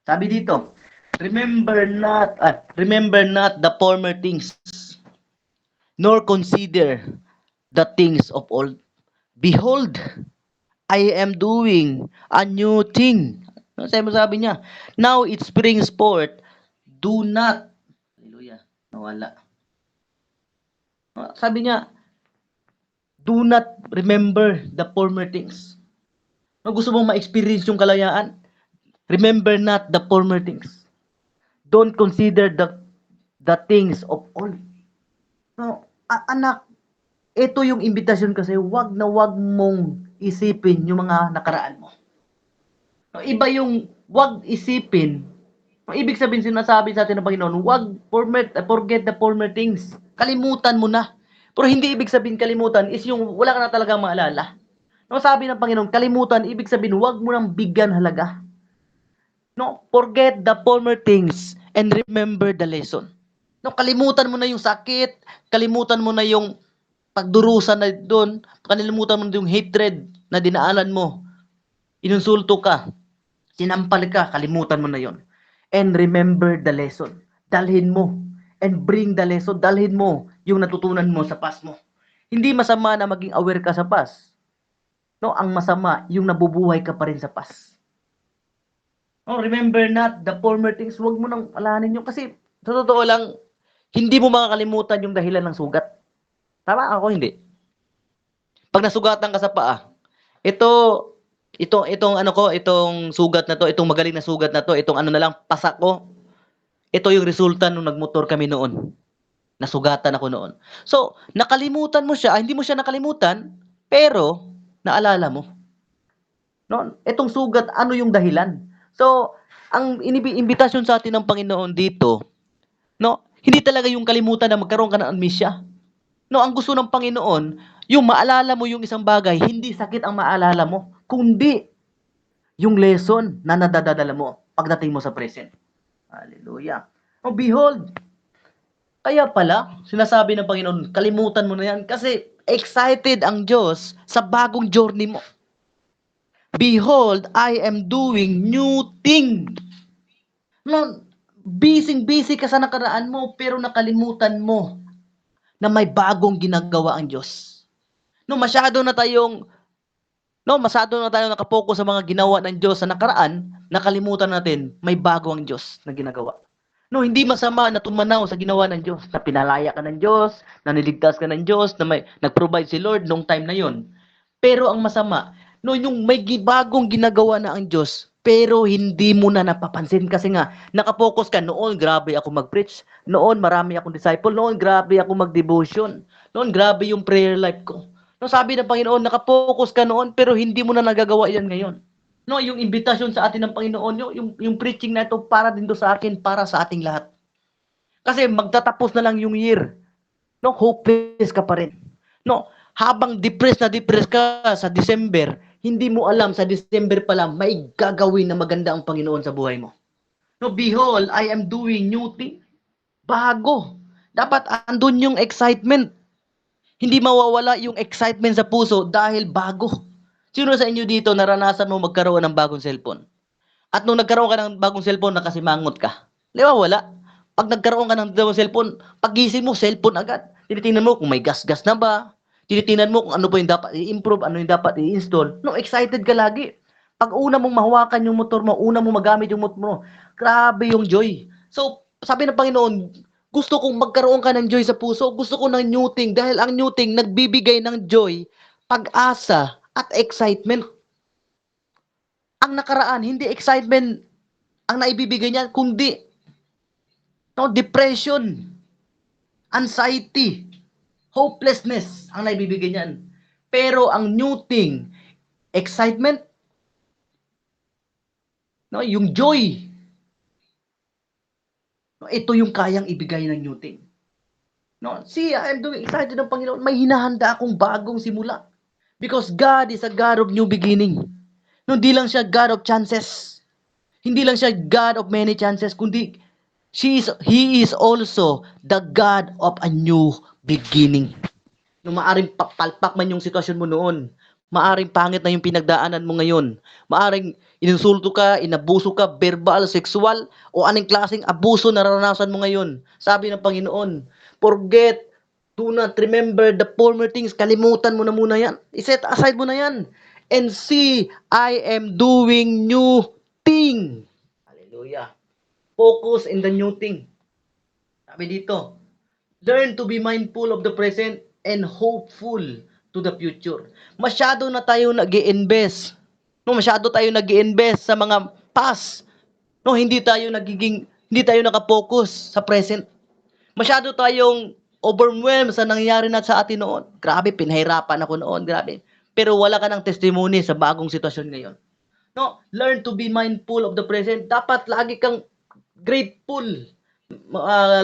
Sabi dito, remember not the former things, nor consider the things of old. Behold, I am doing a new thing. Ano sabi niya? Now it springs forth. Do not. Hallelujah. Nawala. Sabi niya, do not remember the former things. Kung gusto mong ma-experience yung kalayaan, remember not the former things. Don't consider the things of old. No, anak, ito yung imbitasyon kasi, wag na wag mong isipin yung mga nakaraan mo. No, iba yung wag isipin. Ang ibig sabihin sinasabi sa atin ng Panginoon, wag forget the former things. Kalimutan mo na. Pero hindi ibig sabihin kalimutan is yung wala ka na talagang maalala. No, sabi ng Panginoon, kalimutan, ibig sabihin, wag mo nang bigyan halaga. No, forget the former things and remember the lesson. No, kalimutan mo na yung sakit, kalimutan mo na yung pagdurusa na doon, kalimutan mo na yung hatred na dinaanan mo. Inunsulto ka, sinampal ka, kalimutan mo na yon. And remember the lesson. Dalhin mo. And bring the lesson. Dalhin mo yung natutunan mo sa past mo. Hindi masama na maging aware ka sa past. No, ang masama, yung nabubuhay ka pa rin sa past. No, remember not the former things. Huwag mo nang alanin yun. Kasi, sa totoo lang, hindi mo makakalimutan yung dahilan ng sugat. Tama ako, hindi. Pag nasugatan ka sa paa, itong ano ko, itong sugat na to, itong magaling na sugat na to, itong ano na lang, pasak ko, ito yung resulta nung nagmotor kami noon. Nasugatan ako noon. So, nakalimutan mo siya, hindi mo siya nakalimutan, pero naalala mo. No? Itong sugat, ano yung dahilan? So, ang imbitasyon sa atin ng Panginoon dito, no, hindi talaga yung kalimutan na magkaroon ka ng amnesia. No, ang gusto ng Panginoon, yung maalala mo yung isang bagay, hindi sakit ang maalala mo, kundi yung lesson na nadadala mo pagdating mo sa present. Hallelujah. Oh, behold, kaya pala, sinasabi ng Panginoon, kalimutan mo na yan kasi excited ang Diyos sa bagong journey mo. Behold, I am doing new thing. No, busy ka sa nakaraan mo pero nakalimutan mo na may bagong ginagawa ang Diyos. No, masyado na tayong nakapokus sa mga ginawa ng Diyos sa nakaraan, nakalimutan natin may bago ang Diyos na ginagawa. No, hindi masama na tumanaw sa ginawa ng Diyos, na pinalaya ka ng Diyos, na niligtas ka ng Diyos, na may nag-provide si Lord nung time na yon. Pero ang masama, no, yung may bagong ginagawa na ang Diyos, pero hindi mo na napapansin kasi nga, nakapokus ka, noon grabe ako mag-preach, noon marami akong disciple, noon grabe ako mag-devotion, noon grabe yung prayer life ko. No, sabi ng Panginoon, nakapokus ka noon, pero hindi mo na nagagawa yan ngayon. No, yung imbitasyon sa atin ng Panginoon, yung preaching na ito para din to sa akin, para sa ating lahat. Kasi magtatapos na lang yung year. No, hopeless ka pa rin. No, habang depressed ka sa December, hindi mo alam sa December pa lang may gagawin na maganda ang Panginoon sa buhay mo. No, behold, I am doing new thing. Bago. Dapat andun yung excitement. Hindi mawawala yung excitement sa puso dahil bago. Sino sa inyo dito naranasan mo magkaroon ng bagong cellphone? At nung nagkaroon ka ng bagong cellphone, nakasimangot ka. Di ba wala? Pag nagkaroon ka ng bagong cellphone, pagising mo, cellphone agad. Tinitingnan mo kung may gas-gas na ba. Tinitingnan mo kung ano pa yung dapat i-improve, ano yung dapat i-install. No, excited ka lagi. Pag una mong mahawakan yung motor mo, una mong magamit yung motor mo, grabe yung joy. So, sabi ng Panginoon, gusto kong magkaroon ka ng joy sa puso. Gusto ko ng new thing dahil ang new thing nagbibigay ng joy, pag-asa, at excitement. Ang nakaraan, hindi excitement ang naibibigay niya, kundi no, depression, anxiety, hopelessness ang naibibigay niyan. Pero ang new thing, excitement, no, yung joy, no, ito yung kayang ibigay ng new thing. No, see, I'm doing excited ng Panginoon. May hinahanda akong bagong simula. Because God is a God of new beginning. No, hindi lang siya God of chances. Hindi lang siya God of many chances, kundi He is also the God of a new beginning. No, maaring palpak man yung sitwasyon mo noon, Maaring pangit na yung pinagdaanan mo ngayon. Maaring insulto ka, inabuso ka, verbal, sexual, o anong klaseng abuso naranasan mo ngayon. Sabi ng Panginoon, forget, do not remember the former things. Kalimutan mo na muna yan. I-set aside mo na yan. And see, I am doing new thing. Hallelujah. Focus in the new thing. Sabi dito, learn to be mindful of the present and hopeful to the future. Masyado na tayo nag-i-invest. No, masyado tayo nag-i-invest sa mga past. No, hindi tayo naka-focus sa present. Masyado tayong overwhelmed sa nangyari na sa atin noon. Grabe, pinahirapan ako noon, grabe. Pero wala ka ng testimony sa bagong sitwasyon ngayon. No, learn to be mindful of the present. Dapat lagi kang grateful.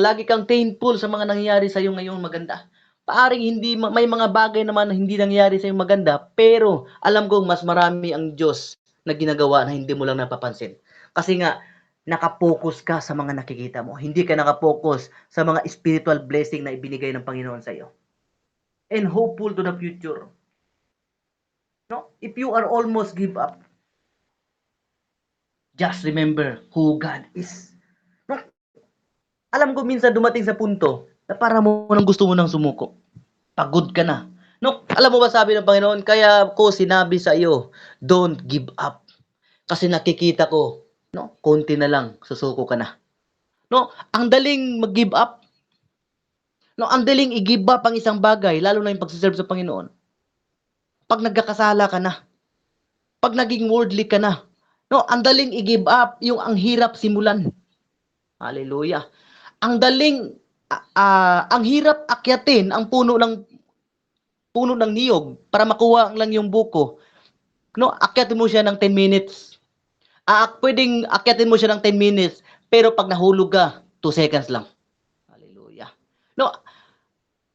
Lagi kang thankful sa mga nangyayari sa iyo ngayong maganda. Paaring hindi may mga bagay naman na hindi nangyayari sa iyo maganda, pero alam kong mas marami ang Diyos na ginagawa na hindi mo lang napapansin. Kasi nga nakapokus ka sa mga nakikita mo. Hindi ka nakapokus sa mga spiritual blessing na ibinigay ng Panginoon sa iyo. And hopeful to the future. No? If you are almost give up, just remember who God is. No? Alam ko minsan dumating sa punto na para mo nang gusto mo nang sumuko. Pagod ka na. No, alam mo ba sabi ng Panginoon, kaya ko sinabi sa iyo, don't give up. Kasi nakikita ko, no, konti na lang, susuko ka na. No, ang daling mag-give up. No, ang daling i-give up ang isang bagay, lalo na yung pagsiserve sa Panginoon. Pag nagkakasala ka na, pag naging worldly ka na, no, ang daling i-give up, yung ang hirap simulan. Hallelujah. Ang daling, ang hirap akyatin ang puno ng niyog para makuha lang yung buko. No, akyatin mo siya ng 10 minutes. Pwedeng akyatin mo siya ng 10 minutes, pero pag nahulog ka, 2 seconds lang. Hallelujah. No,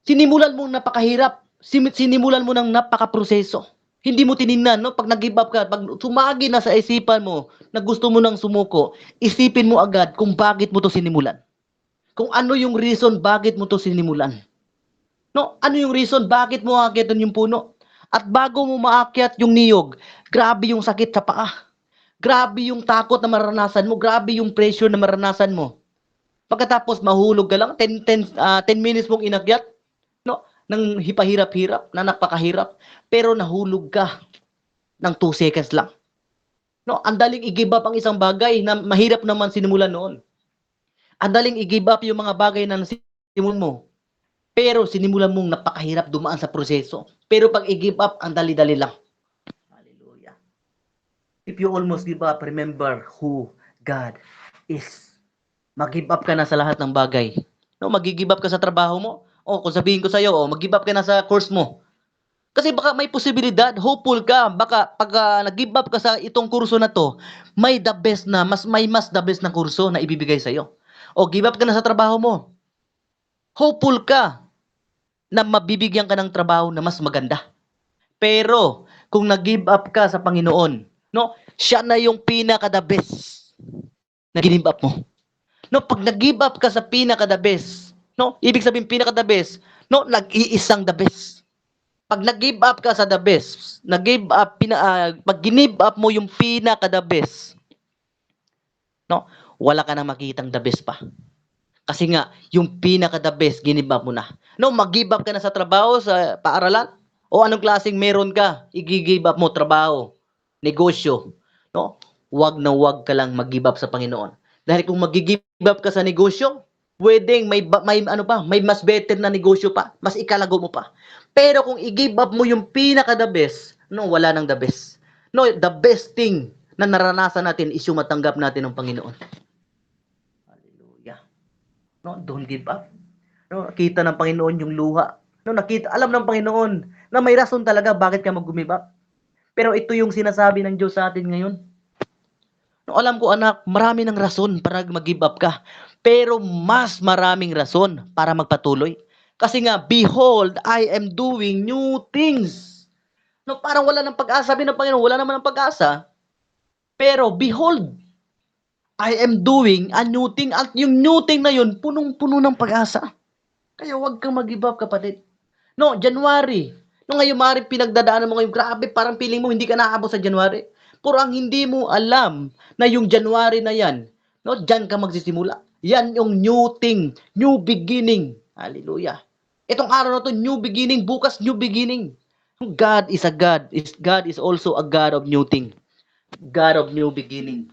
sinimulan mo napakahirap. Sinimulan mo ng napakaproseso. Hindi mo tiningnan, no? Pag nag-give up ka, pag sumagi na sa isipan mo na gusto mo nang sumuko, isipin mo agad kung bakit mo to sinimulan. Kung ano yung reason bakit mo to sinimulan. No, ano yung reason bakit mo aakyatin yung puno? At bago mo maakyat yung niyog, grabe yung sakit sa paa. Grabe yung takot na maranasan mo, grabe yung pressure na maranasan mo. Pagkatapos mahulog ka lang, 10 minutes mong inakyat, no? Nang hipahirap-hirap, na napakahirap, pero nahulog ka ng 2 seconds lang. No, ang daling i-give up ang isang bagay na mahirap naman sinimulan noon. Ang daling i-give up yung mga bagay na sinimulan mo. Pero sinimulan mong napakahirap dumaan sa proseso. Pero pag i-give up, ang dali-dali lang. Hallelujah. If you almost give up, remember who God is. Mag-give up ka na sa lahat ng bagay. No, mag-give up ka sa trabaho mo. O, kung sabihin ko sa iyo, mag-give up ka na sa course mo. Kasi baka may posibilidad, hopeful ka, baka pag nag-give up ka sa itong kurso na to, may the best na, mas the best na kurso na ibibigay sa iyo. O, give up ka na sa trabaho mo. Hopeful ka na mabibigyan ka ng trabaho na mas maganda. Pero kung nag-give up ka sa Panginoon, no, siya na yung pinaka-the best na give up mo. No, pag nag-give up ka sa pinaka-the best, no, ibig sabihin pinaka-the best, no, nag-iisang the best. Pag nag-give up ka sa the best, pag give up mo yung pinaka-the best, no, wala ka nang makitang the best pa. Kasi nga, yung pinaka-the best, give up mo na. No, mag-give up ka na sa trabaho, sa paaralan, o anong klaseng meron ka, i-give up mo trabaho, negosyo. No? Wag ka lang mag-give up sa Panginoon. Dahil kung mag-give up ka sa negosyo, pwedeng may mas better na negosyo pa, mas ikalago mo pa. Pero kung i-give up mo yung pinaka-the best, no, wala nang the best. No, the best thing na naranasan natin is yung matanggap natin ng Panginoon. Hallelujah. No, don't give up. No, nakita ng Panginoon yung luha. No, alam ng Panginoon na may rason talaga bakit ka mag-give up. Pero ito yung sinasabi ng Diyos sa atin ngayon. No, alam ko anak, marami ng rason para mag-give up ka. Pero mas maraming rason para magpatuloy. Kasi nga, behold, I am doing new things. No, parang wala ng pag-asa. Sabi ng Panginoon, wala naman ng pag-asa. Pero behold, I am doing a new thing. At yung new thing na yun, punong-puno ng pag-asa. Kaya huwag kang mag-give up, kapatid. No, January. No, ngayon maaaring pinagdadaanan mo ngayon, grabe, parang feeling mo hindi ka naaabot sa January. Pero ang hindi mo alam na yung January na yan, no, diyan ka magsisimula. Yan yung new thing, new beginning. Hallelujah. Itong araw na to, new beginning. Bukas, new beginning. God is a God. God is also a God of new thing. God of new beginning.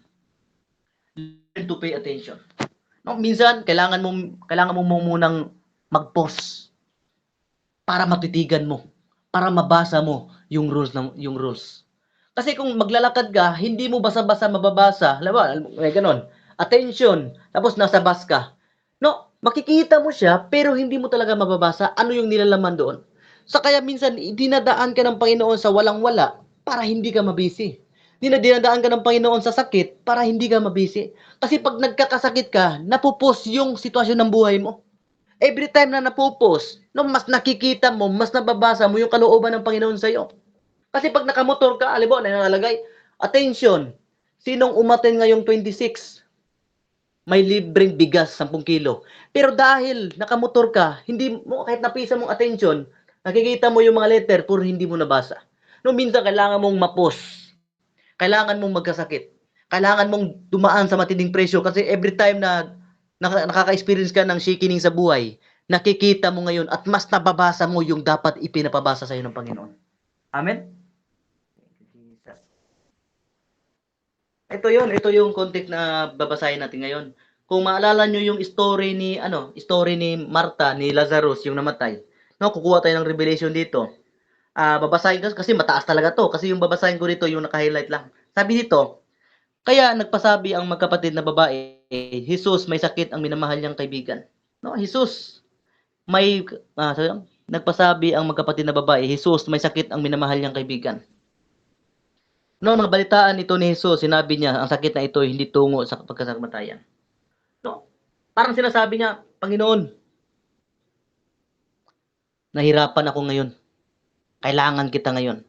Learn to pay attention. No, minsan kailangan mo munang mag-pause para matitigan mo, para mabasa mo yung rules. Kasi kung maglalakad ka, hindi mo basa-basa mababasa, may ganon, attention, tapos nasa bus ka. No, makikita mo siya, pero hindi mo talaga mababasa ano yung nilalaman doon. Sa kaya minsan, dinadaan ka ng Panginoon sa walang-wala para hindi ka mabisi. Dinadaan ka ng Panginoon sa sakit para hindi ka mabisi. Kasi pag nagkakasakit ka, napupos yung sitwasyon ng buhay mo. Every time na napupos, no, mas nakikita mo, mas nababasa mo yung kalooban ng Panginoon sa iyo. Kasi pag nakamotor ka, alam mo, nakalagay, attention, sinong umaten ngayong 26? May libreng bigas, 10 kilo. Pero dahil nakamotor ka, hindi mo, kahit napisa mong attention, nakikita mo yung mga letter, puro hindi mo nabasa. No, minsan kailangan mong mapos. Kailangan mong magkasakit. Kailangan mong dumaan sa matinding presyo kasi every time na nakaka-experience ka ng shaking sa buhay, nakikita mo ngayon at mas nababasa mo yung dapat ipinapabasa sa iyo ng Panginoon. Amen? Ito yung context na babasahin natin ngayon. Kung maalala nyo yung story ni Martha, ni Lazarus, yung namatay. No, kukuha tayo ng revelation dito. Babasahin kasi mataas talaga to. Kasi yung babasahin ko dito, yung naka-highlight lang. Sabi dito, kaya nagpasabi ang magkapatid na babae, Jesus, may sakit ang minamahal niyang kaibigan. No, Jesus, may, nagpasabi ang magkapatid na babae, Jesus, may sakit ang minamahal niyang kaibigan. Noong nabalitaan ito ni Jesus, sinabi niya, ang sakit na ito hindi tungo sa pagkakamatayan. No? Parang sinasabi niya, Panginoon, nahirapan ako ngayon. Kailangan kita ngayon.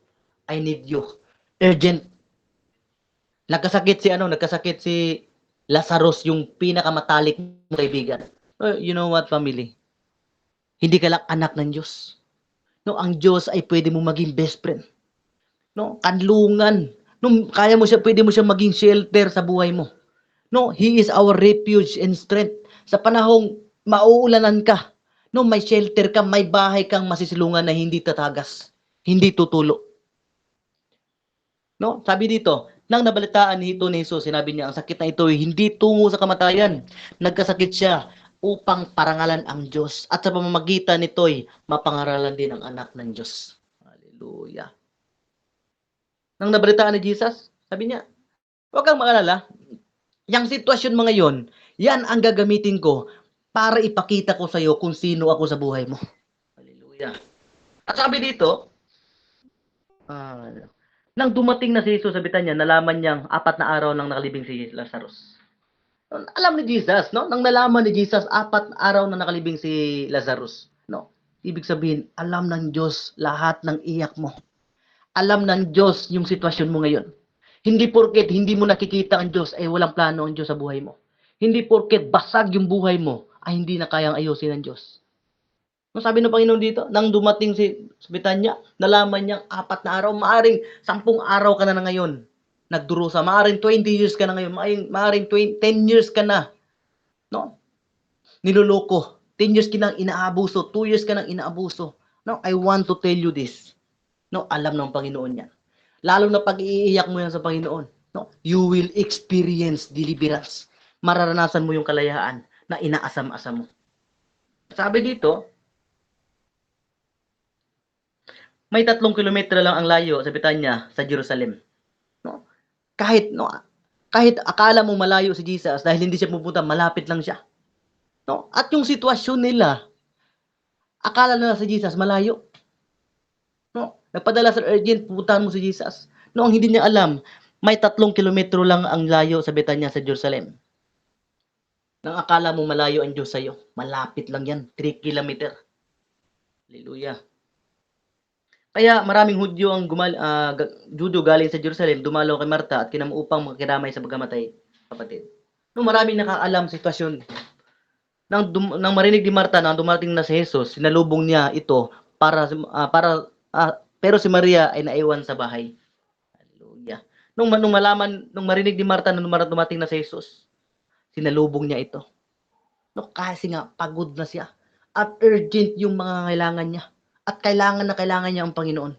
I need you. Urgent. Nagkasakit si Lazarus, yung pinakamatalik na kaibigan. You know what, family? Hindi ka lang anak ng Diyos. No, ang Diyos ay pwede mo maging best friend. No, kanlungan. No, pwede mo siya maging shelter sa buhay mo. No, He is our refuge and strength. Sa panahong mauulanan ka, no, may shelter ka, may bahay kang masisilungan na hindi tatagas, hindi tutulo. No, sabi dito, nang nabalitaan ito ni Jesus, sinabi niya, ang sakit na ito ay hindi tungo sa kamatayan. Nagkasakit siya upang parangalan ang Diyos. At sa pamamagitan nito'y mapangaralan din ang anak ng Diyos. Hallelujah. Nang nabalitaan ni Jesus, sabi niya, huwag kang mag-alala. Yang sitwasyon mo ngayon, yan ang gagamitin ko para ipakita ko sa iyo kung sino ako sa buhay mo. Hallelujah. At sabi dito, nang dumating na si Jesus sa Betanya, nalaman niyang 4 na araw nang nakalibing si Lazarus. Alam ni Jesus, no? Nang nalaman ni Jesus, 4 araw na nakalibing si Lazarus, no? Ibig sabihin, alam ng Diyos lahat ng iyak mo. Alam ng Diyos yung sitwasyon mo ngayon. Hindi porket hindi mo nakikita ang Diyos ay walang plano ang Diyos sa buhay mo. Hindi porket basag yung buhay mo ay hindi na kayang ayusin ng Diyos. No, sabi ng Panginoon dito, nang dumating si Betanya, nalaman niyang 4 na araw, maaring 10 araw ka na ngayon nagdurusa, maaring 20 years ka na ngayon, maaring 10 years ka na, no? Niloloko. 10 years ka nang inaabuso, 2 years ka nang inaabuso. No, I want to tell you this. No, alam ng Panginoon yan. Lalo na pag iiyak mo yan sa Panginoon, no, you will experience deliverance. Mararanasan mo yung kalayaan na inaasam-asam mo. Sabi dito, may 3 kilometro lang ang layo sa Betanya sa Jerusalem. No? Kahit akala mo malayo si Jesus dahil hindi siya pupunta, malapit lang siya. No? At yung sitwasyon nila, akala nila si Jesus malayo. No? Nagpadala sa urgent, pupuntahan mo si Jesus. No, ang hindi niya alam, may 3 kilometro lang ang layo sa Betanya sa Jerusalem. Nang akala mo malayo ang Diyos sa iyo, malapit lang yan, 3 kilometer. Hallelujah. Kaya maraming Hudyo ang Judo galing sa Jerusalem, dumalaw kay Marta at kinamuupang makiramay sa pagkamatay, kapatid. No, maraming nakaalam sitwasyon. Nang marinig ni Marta na dumating na si Jesus, sinalubong niya ito para Pero si Maria ay naiwan sa bahay. Hallelujah. Nung marinig ni Marta na dumating na si Jesus, sinalubong niya ito. No, kasi nga pagod na siya at urgent yung mga kailangan niya at kailangan na kailangan niya ang Panginoon.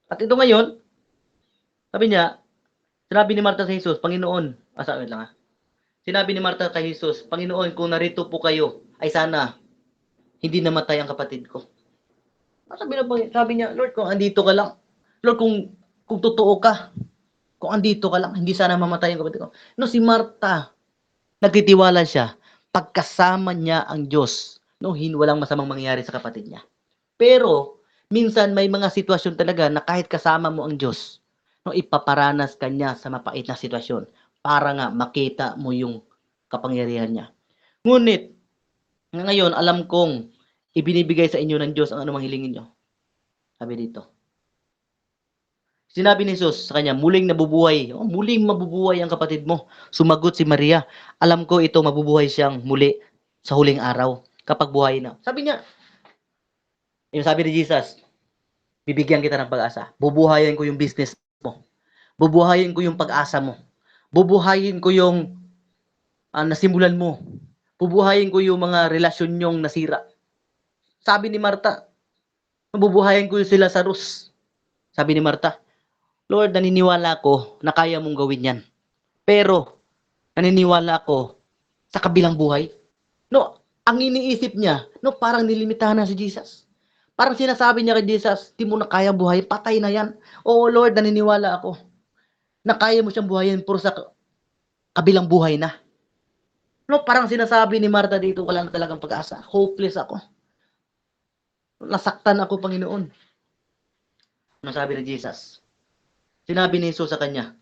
At ito ngayon, sabi niya, sinabi ni Marta sa Jesus, Panginoon, wait lang. Sinabi ni Marta kay Jesus, Panginoon, kung narito po kayo, ay sana hindi namatay ang kapatid ko. Sabi niya, Lord, kung andito ka lang, Lord, kung totoo ka, kung andito ka lang, hindi sana mamatay ang kapatid ko. No, si Marta, nagtitiwala siya, pagkasama niya ang Diyos, no, walang masamang mangyayari sa kapatid niya. Pero, minsan may mga sitwasyon talaga na kahit kasama mo ang Diyos, no, ipaparanas ka niya sa mapait na sitwasyon para nga makita mo yung kapangyarihan niya. Ngunit, ngayon, alam kong ibinibigay sa inyo ng Diyos ang anumang hilingin niyo. Sabi dito. Sinabi ni Jesus sa kanya, muling nabubuhay. Muling mabubuhay ang kapatid mo. Sumagot si Maria, alam ko ito mabubuhay siyang muli sa huling araw kapag buhay na. Sabi niya, yung sabi ni Jesus, bibigyan kita ng pag-asa. Bubuhayin ko yung business mo. Bubuhayin ko yung pag-asa mo. Bubuhayin ko yung nasimulan mo. Bubuhayin ko yung mga relasyon nyong nasira. Sabi ni Marta, bubuhayin ko yung sila sa Lazarus. Sabi ni Marta, Lord, naniniwala ko na kaya mong gawin yan. Pero, naniniwala ko sa kabilang buhay. No, ang iniisip niya, no, parang nilimitahan na si Jesus. Parang sinasabi niya kay Jesus, di mo na kaya buhay, patay na yan. Oo, Lord, naniniwala ako na kaya mo siyang buhayin, pero sa kabilang buhay na. No, parang sinasabi ni Marta dito, wala na talagang pag-asa. Hopeless ako. Nasaktan ako, Panginoon. Ano sabi ni Jesus? Sinabi ni Jesus sa kanya,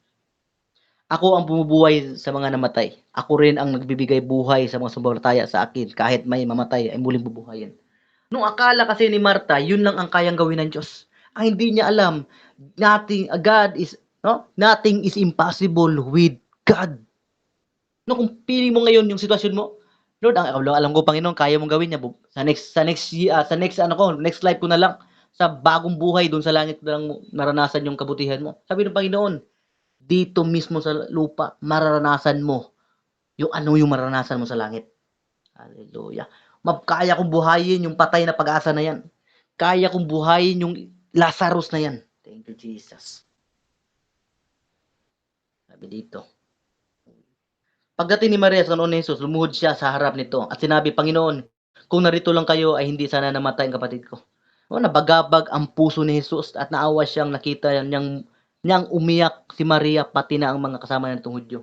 ako ang bumubuhay sa mga namatay. Ako rin ang nagbibigay buhay sa mga sumasampalataya sa akin. Kahit may mamatay, ay muling bubuhayin. Nung akala kasi ni Marta, yun lang ang kayang gawin ng Diyos. Ang hindi niya alam, nothing is impossible with God. No, kung pili mo ngayon yung sitwasyon mo, Lord, alam ko, Panginoon, kaya mong gawin niya. Next life ko na lang, sa bagong buhay, doon sa langit na lang naranasan yung kabutihan mo. Sabi ng Panginoon, dito mismo sa lupa, mararanasan mo yung mararanasan mo sa langit. Hallelujah. Kaya kong buhayin yung patay na pag-asa na yan. Kaya kong buhayin yung Lazarus na yan. Thank you, Jesus. Sabi dito. Pagdating ni Maria sa ni Jesus, lumuhod siya sa harap nito at sinabi, Panginoon, kung narito lang kayo ay hindi sana namatay ang kapatid ko. Nabagabag ang puso ni Jesus at naawa siyang nakita niyang umiyak si Maria pati na ang mga kasama nitong Hudyo.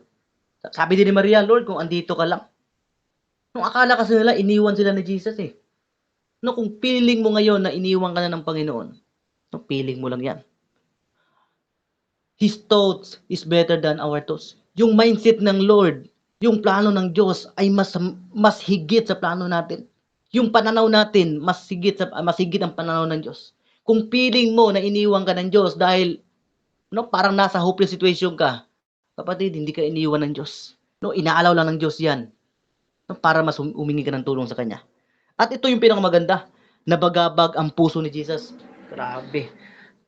Sabi din ni Maria, Lord, kung andito ka lang. Nung akala kasi nila, iniwan sila ni Jesus eh. No, kung feeling mo ngayon na iniwan ka na ng Panginoon, no, feeling mo lang yan. His thoughts is better than our thoughts. Yung mindset ng Lord, yung plano ng Diyos ay mas higit sa plano natin. Yung pananaw natin, mas higit ang pananaw ng Diyos. Kung feeling mo na iniwan ka ng Diyos dahil parang nasa hopeless situation ka, kapatid, hindi ka iniwan ng Diyos. Inaalaw lang ng Diyos yan. Para mas humingi ka ng tulong sa Kanya. At ito yung pinakamaganda, nabagabag ang puso ni Jesus. Grabe.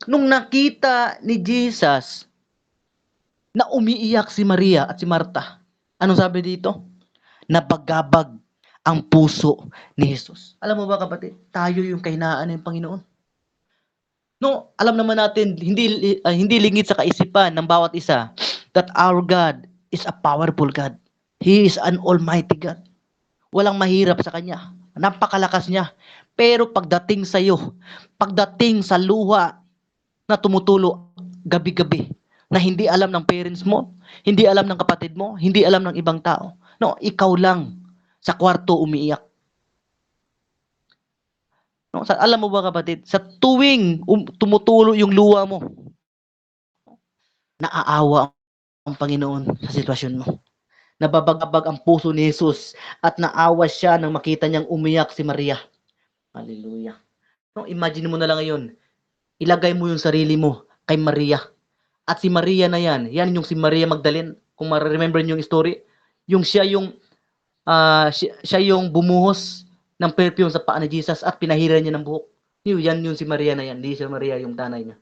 Nung nakita ni Jesus na umiiyak si Maria at si Marta, anong sabi dito? Nabagabag ang puso ni Jesus. Alam mo ba kapatid, tayo yung kahinaan ng Panginoon. No, alam naman natin, hindi lingid sa kaisipan ng bawat isa that our God is a powerful God. He is an almighty God. Walang mahirap sa Kanya. Napakalakas niya. Pero pagdating sa iyo, pagdating sa luha na tumutulo gabi-gabi, na hindi alam ng parents mo, hindi alam ng kapatid mo, hindi alam ng ibang tao. No, ikaw lang sa kwarto umiiyak. No, alam mo ba kapatid, sa tuwing tumutulo yung luha mo, naaawa ang Panginoon sa sitwasyon mo. Nababagabag ang puso ni Jesus at naawa siya nang makita niyang umiyak si Maria. Hallelujah. No, imagine mo na lang ngayon, ilagay mo yung sarili mo kay Maria. At si Maria na yan yung si Maria Magdalene. Kung ma-remember niyo yung story, siya yung bumuhos ng perfume sa paa ni Jesus at pinahira niya ng buhok. Yan yung si Maria na yan. Hindi si Maria yung tanay niya.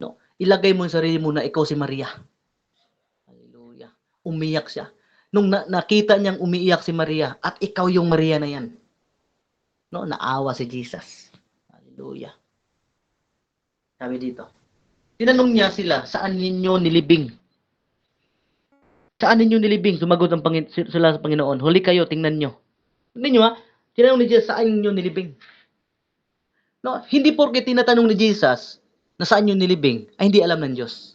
No? Ilagay mo yung sarili mo na ikaw si Maria. Hallelujah. Umiyak siya. Nung nakita niyang umiiyak si Maria at ikaw yung Maria na yan. No, naawa si Jesus. Hallelujah. Sabi dito. Tinanong niya sila, saan ninyo nilibing? Saan ninyo nilibing? Sumagot ang sila sa Panginoon. Huli kayo, tingnan nyo. Tingnan nyo ha. Tinanong ni Jesus, saan ninyo nilibing? No, hindi porke tinatanong ni Jesus na saan nyo nilibing, ay hindi alam ng Diyos.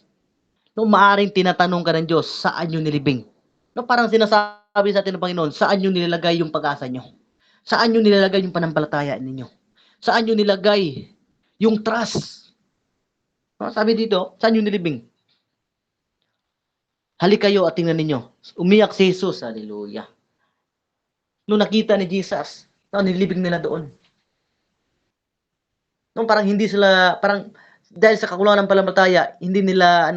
No, maaring tinatanong ka ng Diyos, saan nyo nilibing? No, parang sinasabi sa atin ng Panginoon, saan nyo nilalagay yung pag-asa nyo? Saan nyo nilalagay yung panampalataya ninyo? Saan nyo nilagay yung trust? No, sabi dito, saan nyo nilibing? Halik kayo at tingnan ninyo. Umiyak si Jesus. Hallelujah. Nung nakita ni Jesus, nilibing nila doon. Nung parang hindi sila, parang dahil sa kakulangan ng panampalataya, hindi nila,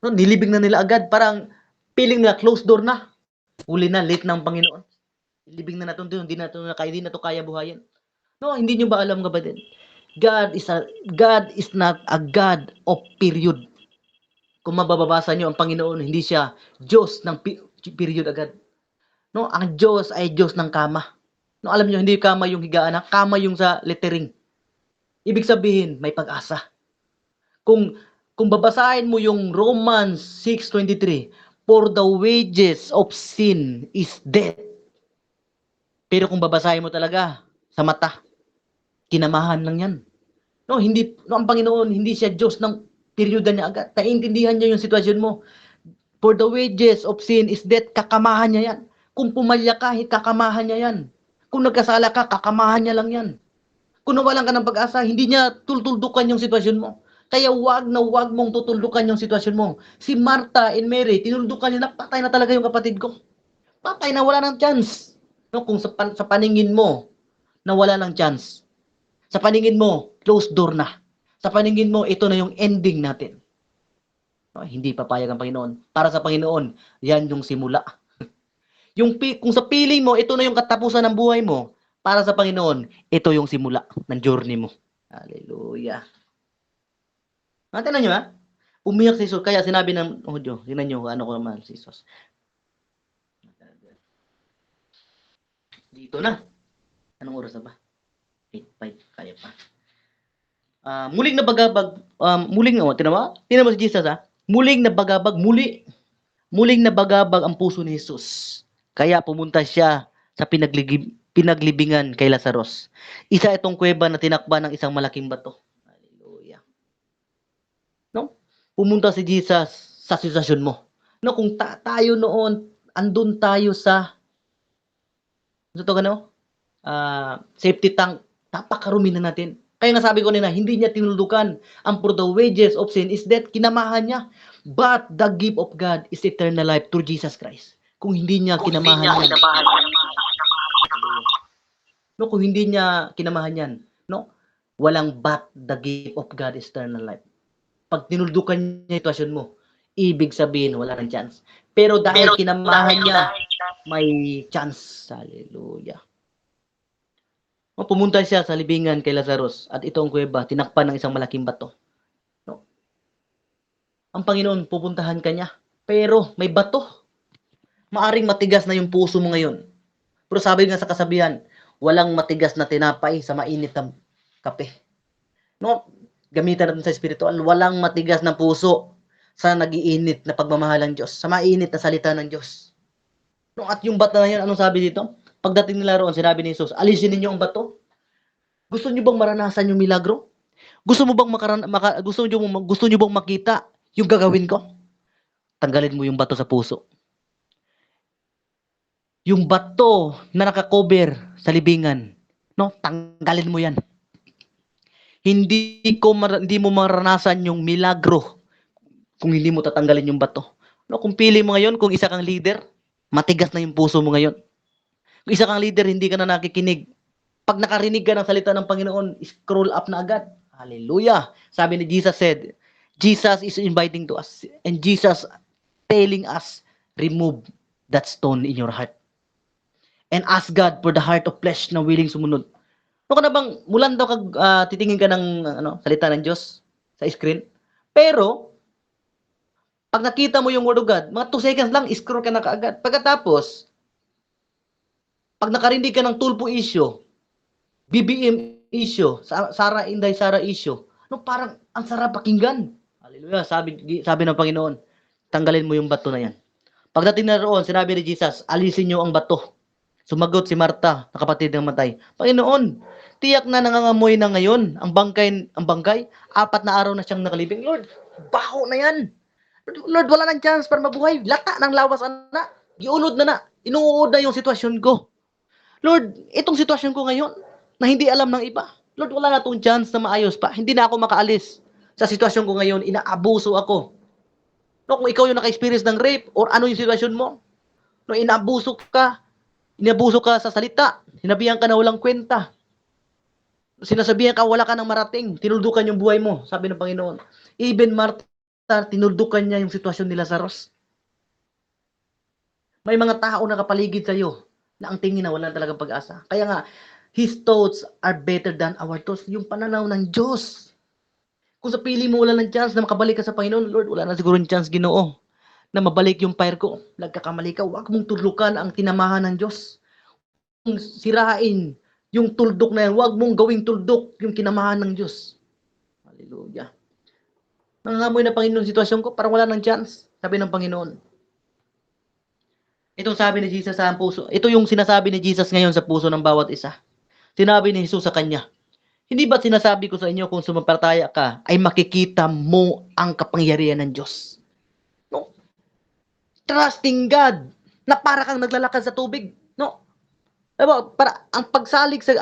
nilibing na nila agad. Parang feeling nila, closed door na. Huli na, late ng Panginoon. Nilibing na natin doon, hindi na to kaya buhayin. No, hindi nyo ba alam ka ba din? God is not a God of period. Kung mababasa nyo, ang Panginoon, hindi siya Diyos ng period agad. No, ang Diyos ay Diyos ng kama. No, alam nyo, hindi kama yung higaan, kama yung sa lettering. Ibig sabihin, may pag-asa. Kung babasahin mo yung Romans 6:23, for the wages of sin is death. Pero kung babasahin mo talaga sa mata, kinamahan lang yan. No, ang Panginoon, hindi siya Diyos ng peryoda niya agad. Naiintindihan niya yung sitwasyon mo. For the wages of sin is death, kakamahan niya yan. Kung pumalya ka, kakamahan niya yan. Kung nagkasala ka, kakamahan niya lang yan. Kung nawalan ka ng pag-asa, hindi niya tutuldukan yung sitwasyon mo. Kaya wag mong tutuldukan yung sitwasyon mo. Si Martha and Mary, tinuldukan niya, patay na talaga yung kapatid ko. Patay na, wala ng chance. No, kung sa paningin mo, na wala ng chance. Sa paningin mo, closed door na. Sa paningin mo, ito na yung ending natin. No, hindi papayag ang Panginoon. Para sa Panginoon, yan yung simula. Kung sa piling mo, ito na yung katapusan ng buhay mo, para sa Panginoon, ito yung simula ng journey mo. Hallelujah. Tingnan nyo ha? Umiyak si Jesus. Kaya sinabi ng Diyos, tingnan nyo ano ko naman si Jesus. Dito na. Anong oras na ba? 8:05. Kaya pa. Muling nabagabag, tinan mo si Jesus ha? Muling nabagabag ang puso ni Jesus. Kaya pumunta siya sa pinaglibingan kay Lazarus. Isa itong kuweba na tinakban ng isang malaking bato. Hallelujah. No? Pumunta si Jesus sa sitwasyon mo. No, kung tayo noon, andun tayo sa safety tank, tapakarumi na natin. Kaya nga sabi ko nila, hindi niya tinuldukan. Ang for the wages of sin is death, kinamahan niya. But the gift of God is eternal life through Jesus Christ. Kung hindi niya kinamahan yan. No, kung hindi niya kinamahan yan, no? Walang but the gift of God is eternal life. Pag tinuldukan niya sitwasyon mo, ibig sabihin wala ng chance. Pero dahil kinamahan niya, may chance. Hallelujah. Pumunta siya sa libingan kay Lazarus at ito ang kuweba, tinakpan ng isang malaking bato. No? Ang Panginoon, pupuntahan ka niya. Pero may bato. Maaring matigas na yung puso mo ngayon. Pero sabi nga sa kasabihan, walang matigas na tinapay sa mainit na kape. No? Gamitan natin sa spiritual, walang matigas na puso sa nagiinit na pagmamahal ng Diyos, sa mainit na salita ng Diyos. No? At yung bato na yan, anong sabi dito? Pagdating nila roon, sinabi ni Jesus, alisin ninyo ang bato. Gusto niyo bang maranasan yung milagro? Gusto mo bang gusto niyo bang makita yung gagawin ko? Tanggalin mo yung bato sa puso. Yung bato na nakakover sa libingan, no? Tanggalin mo yan. Hindi mo maranasan yung milagro kung hindi mo tatanggalin yung bato. No, kung pili mo ngayon, kung isa kang leader, matigas na yung puso mo ngayon. Kung isa kang leader, hindi ka na nakikinig. Pag nakarinig ka ng salita ng Panginoon, scroll up na agad. Hallelujah. Sabi ni Jesus said, Jesus is inviting to us. And Jesus telling us, remove that stone in your heart. And ask God for the heart of flesh na willing sumunod. Ano ka na bang mulan daw kag titingin ka ng salita ng Diyos sa screen. Pero pag nakita mo yung word of God, mga 2 seconds lang scroll ka na kaagad. Pagkatapos, pag nakarinig ka ng tulpo issue, BBM issue, Sara Inday Sara issue, no parang ang sarap pakinggan. Hallelujah. Sabi ng Panginoon, tanggalin mo yung bato na yan. Pagdating na roon, sinabi ni Jesus, alisin niyo ang bato. Sumagot si Marta, na kapatid ng matay. Panginoon, tiyak na nangangamoy na ngayon ang bangkay, 4 na araw na siyang nakalibing. Lord, baho na yan. Lord, wala nang chance para mabuhay. Lata ng lawas na. Giunod na. Inuud na yung sitwasyon ko. Lord, itong sitwasyon ko ngayon, na hindi alam ng iba. Lord, wala na tong chance na maayos pa. Hindi na ako makaalis. Sa sitwasyon ko ngayon, inaabuso ako. No, kung ikaw yung naka-experience ng rape, or ano yung sitwasyon mo, no, inaabuso ka sa salita, sinabihan ka na walang kwenta, sinasabihan ka wala ka nang marating, tinuldukan yung buhay mo, sabi ng Panginoon. Even Martha, tinuldukan niya yung sitwasyon ni Lazarus. May mga tao na kapaligid sa'yo na ang tingin na wala talagang pag-asa. Kaya nga, His thoughts are better than our thoughts. Yung pananaw ng Diyos. Kung sa pili mo wala ng chance na makabalik ka sa Panginoon, Lord, wala na siguro yung chance, Ginoo, na mabalik yung fire ko. Nagkakamali ka, huwag mong tudlukan ang tinamahan ng Diyos. Kung sirain yung tuldok na yan, huwag mong gawing tuldok yung kinamahan ng Diyos. Hallelujah. Nangangamoy na Panginoon sitwasyon ko, parang wala ng chance, sabi ng Panginoon. Itong sabi ni Jesus sa puso. Ito yung sinasabi ni Jesus ngayon sa puso ng bawat isa. Sinabi ni Jesus sa kanya, hindi ba sinasabi ko sa inyo kung sumampalataya ka, ay makikita mo ang kapangyarihan ng Diyos? No? Trusting God, na para kang naglalakad sa tubig. No? Diba, para ang pagsalig sa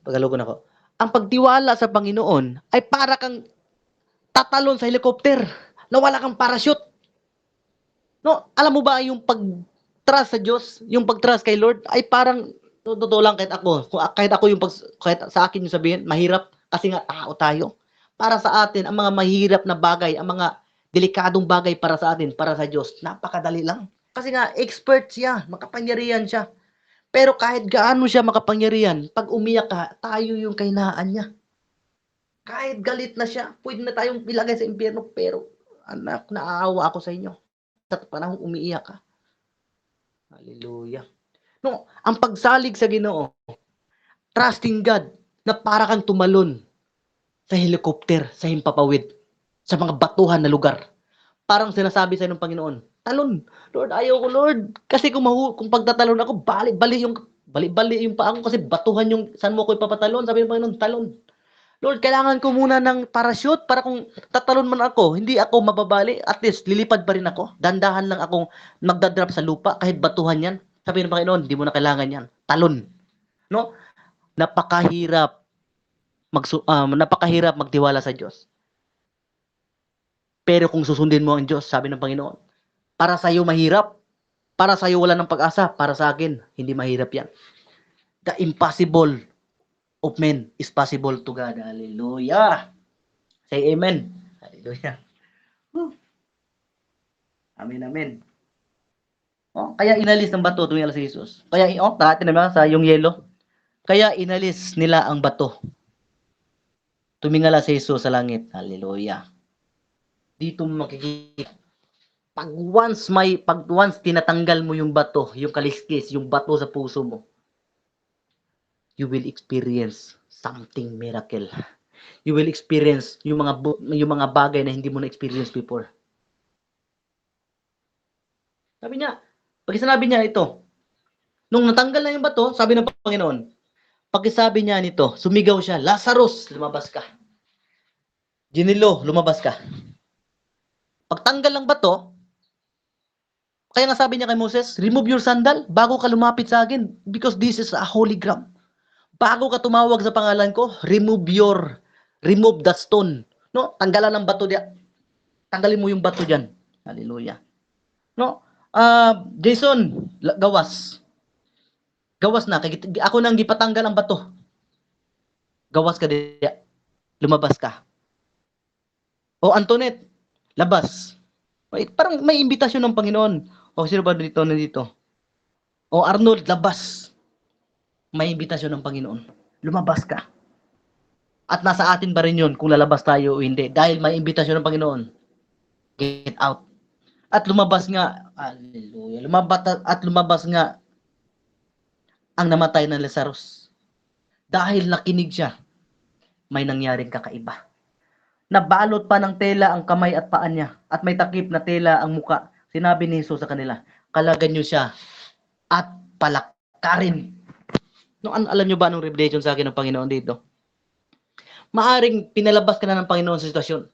pagalugon ako. Ang pagtiwala sa Panginoon ay para kang tatalon sa helicopter na wala kang parachute. No, alam mo ba yung pag-trust sa Diyos, yung pag-trust kay Lord ay parang totoo lang kahit ako yung kahit sa akin yung sabihin, mahirap kasi nga tao tayo. Para sa atin, ang mga mahirap na bagay, ang mga delikadong bagay para sa atin, para sa Diyos, napakadali lang. Kasi nga, expert siya, makapangyarihan siya. Pero kahit gaano siya makapangyarihan, pag umiyak ka, tayo yung kahinaan niya. Kahit galit na siya, pwede na tayong ilagay sa impyerno, pero anak, naaawa ako sa inyo. Sa panahong umiiyak ka. Hallelujah. No, ang pagsalig sa Ginoo, trusting God, na para kang tumalon sa helicopter, sa himpapawid, sa mga batuhan na lugar. Parang sinasabi sa ng Panginoon, talon. Lord, ayaw ko, Lord. Kasi kung pagtatalon ako, bali yung paa ko kasi batuhan yung saan mo ko ipapatalon. Sabi ng Panginoon, talon. Lord, kailangan ko muna ng parachute para kung tatalon man ako, hindi ako mababali. At least, lilipad pa rin ako. Dandahan lang akong magdadrop sa lupa kahit batuhan yan. Sabi ng Panginoon, hindi mo na kailangan yan. Talon. No? Napakahirap magtiwala sa Diyos. Pero kung susundin mo ang Diyos, sabi ng Panginoon, para sa iyo mahirap, para sa iyo wala ng pag-asa, para sa akin, hindi mahirap yan. The impossible of men is possible to God. Hallelujah. Say amen. Hallelujah. Amen, amen. Kaya inalis ng bato tumingala si Jesus. Kaya, dati naman sa yung yelo. Kaya inalis nila ang bato. Tumingala si Jesus sa langit. Hallelujah. Dito makikita. Pag once tinatanggal mo yung bato, yung kaliskis, yung bato sa puso mo, you will experience something miracle. You will experience yung mga bagay na hindi mo na-experience before. Sabi niya, pag sinabi niya ito, nung natanggal na yung bato, sabi ng Panginoon, pag sabi niya nito, sumigaw siya, Lazarus, lumabas ka. Ginilo, lumabas ka. Pagtanggal ng bato, kaya nga sabi niya kay Moses, remove your sandal bago ka lumapit sa akin because this is a holy ground. Bago ka tumawag sa pangalan ko, remove that stone. No? Tanggalan ng bato diyan. Tanggalin mo yung bato diyan. Hallelujah. No? Jason, gawas. Gawas na. Ako nang gipatanggal ang bato. Gawas ka diyan. Lumabas ka. O Antoinette, labas. Parang may imbitasyon ng Panginoon. O sino ba dito na dito? O Arnold, labas. May imbitasyon ng Panginoon. lumabas ka. At nasa atin ba rin yun kung lalabas tayo o hindi? Dahil may imbitasyon ng Panginoon. Get out. At lumabas nga, hallelujah, lumabas nga ang namatay ng Lazarus. Dahil nakinig siya, may nangyaring kakaiba. Nabalot pa ng tela ang kamay at paa niya, at may takip na tela ang muka. Sinabi ni Jesus sa kanila, kalagan niyo siya at palakarin. No, alam niyo ba anong revelation sa akin ng Panginoon dito? Maaring pinalabas ka na ng Panginoon sa sitwasyon,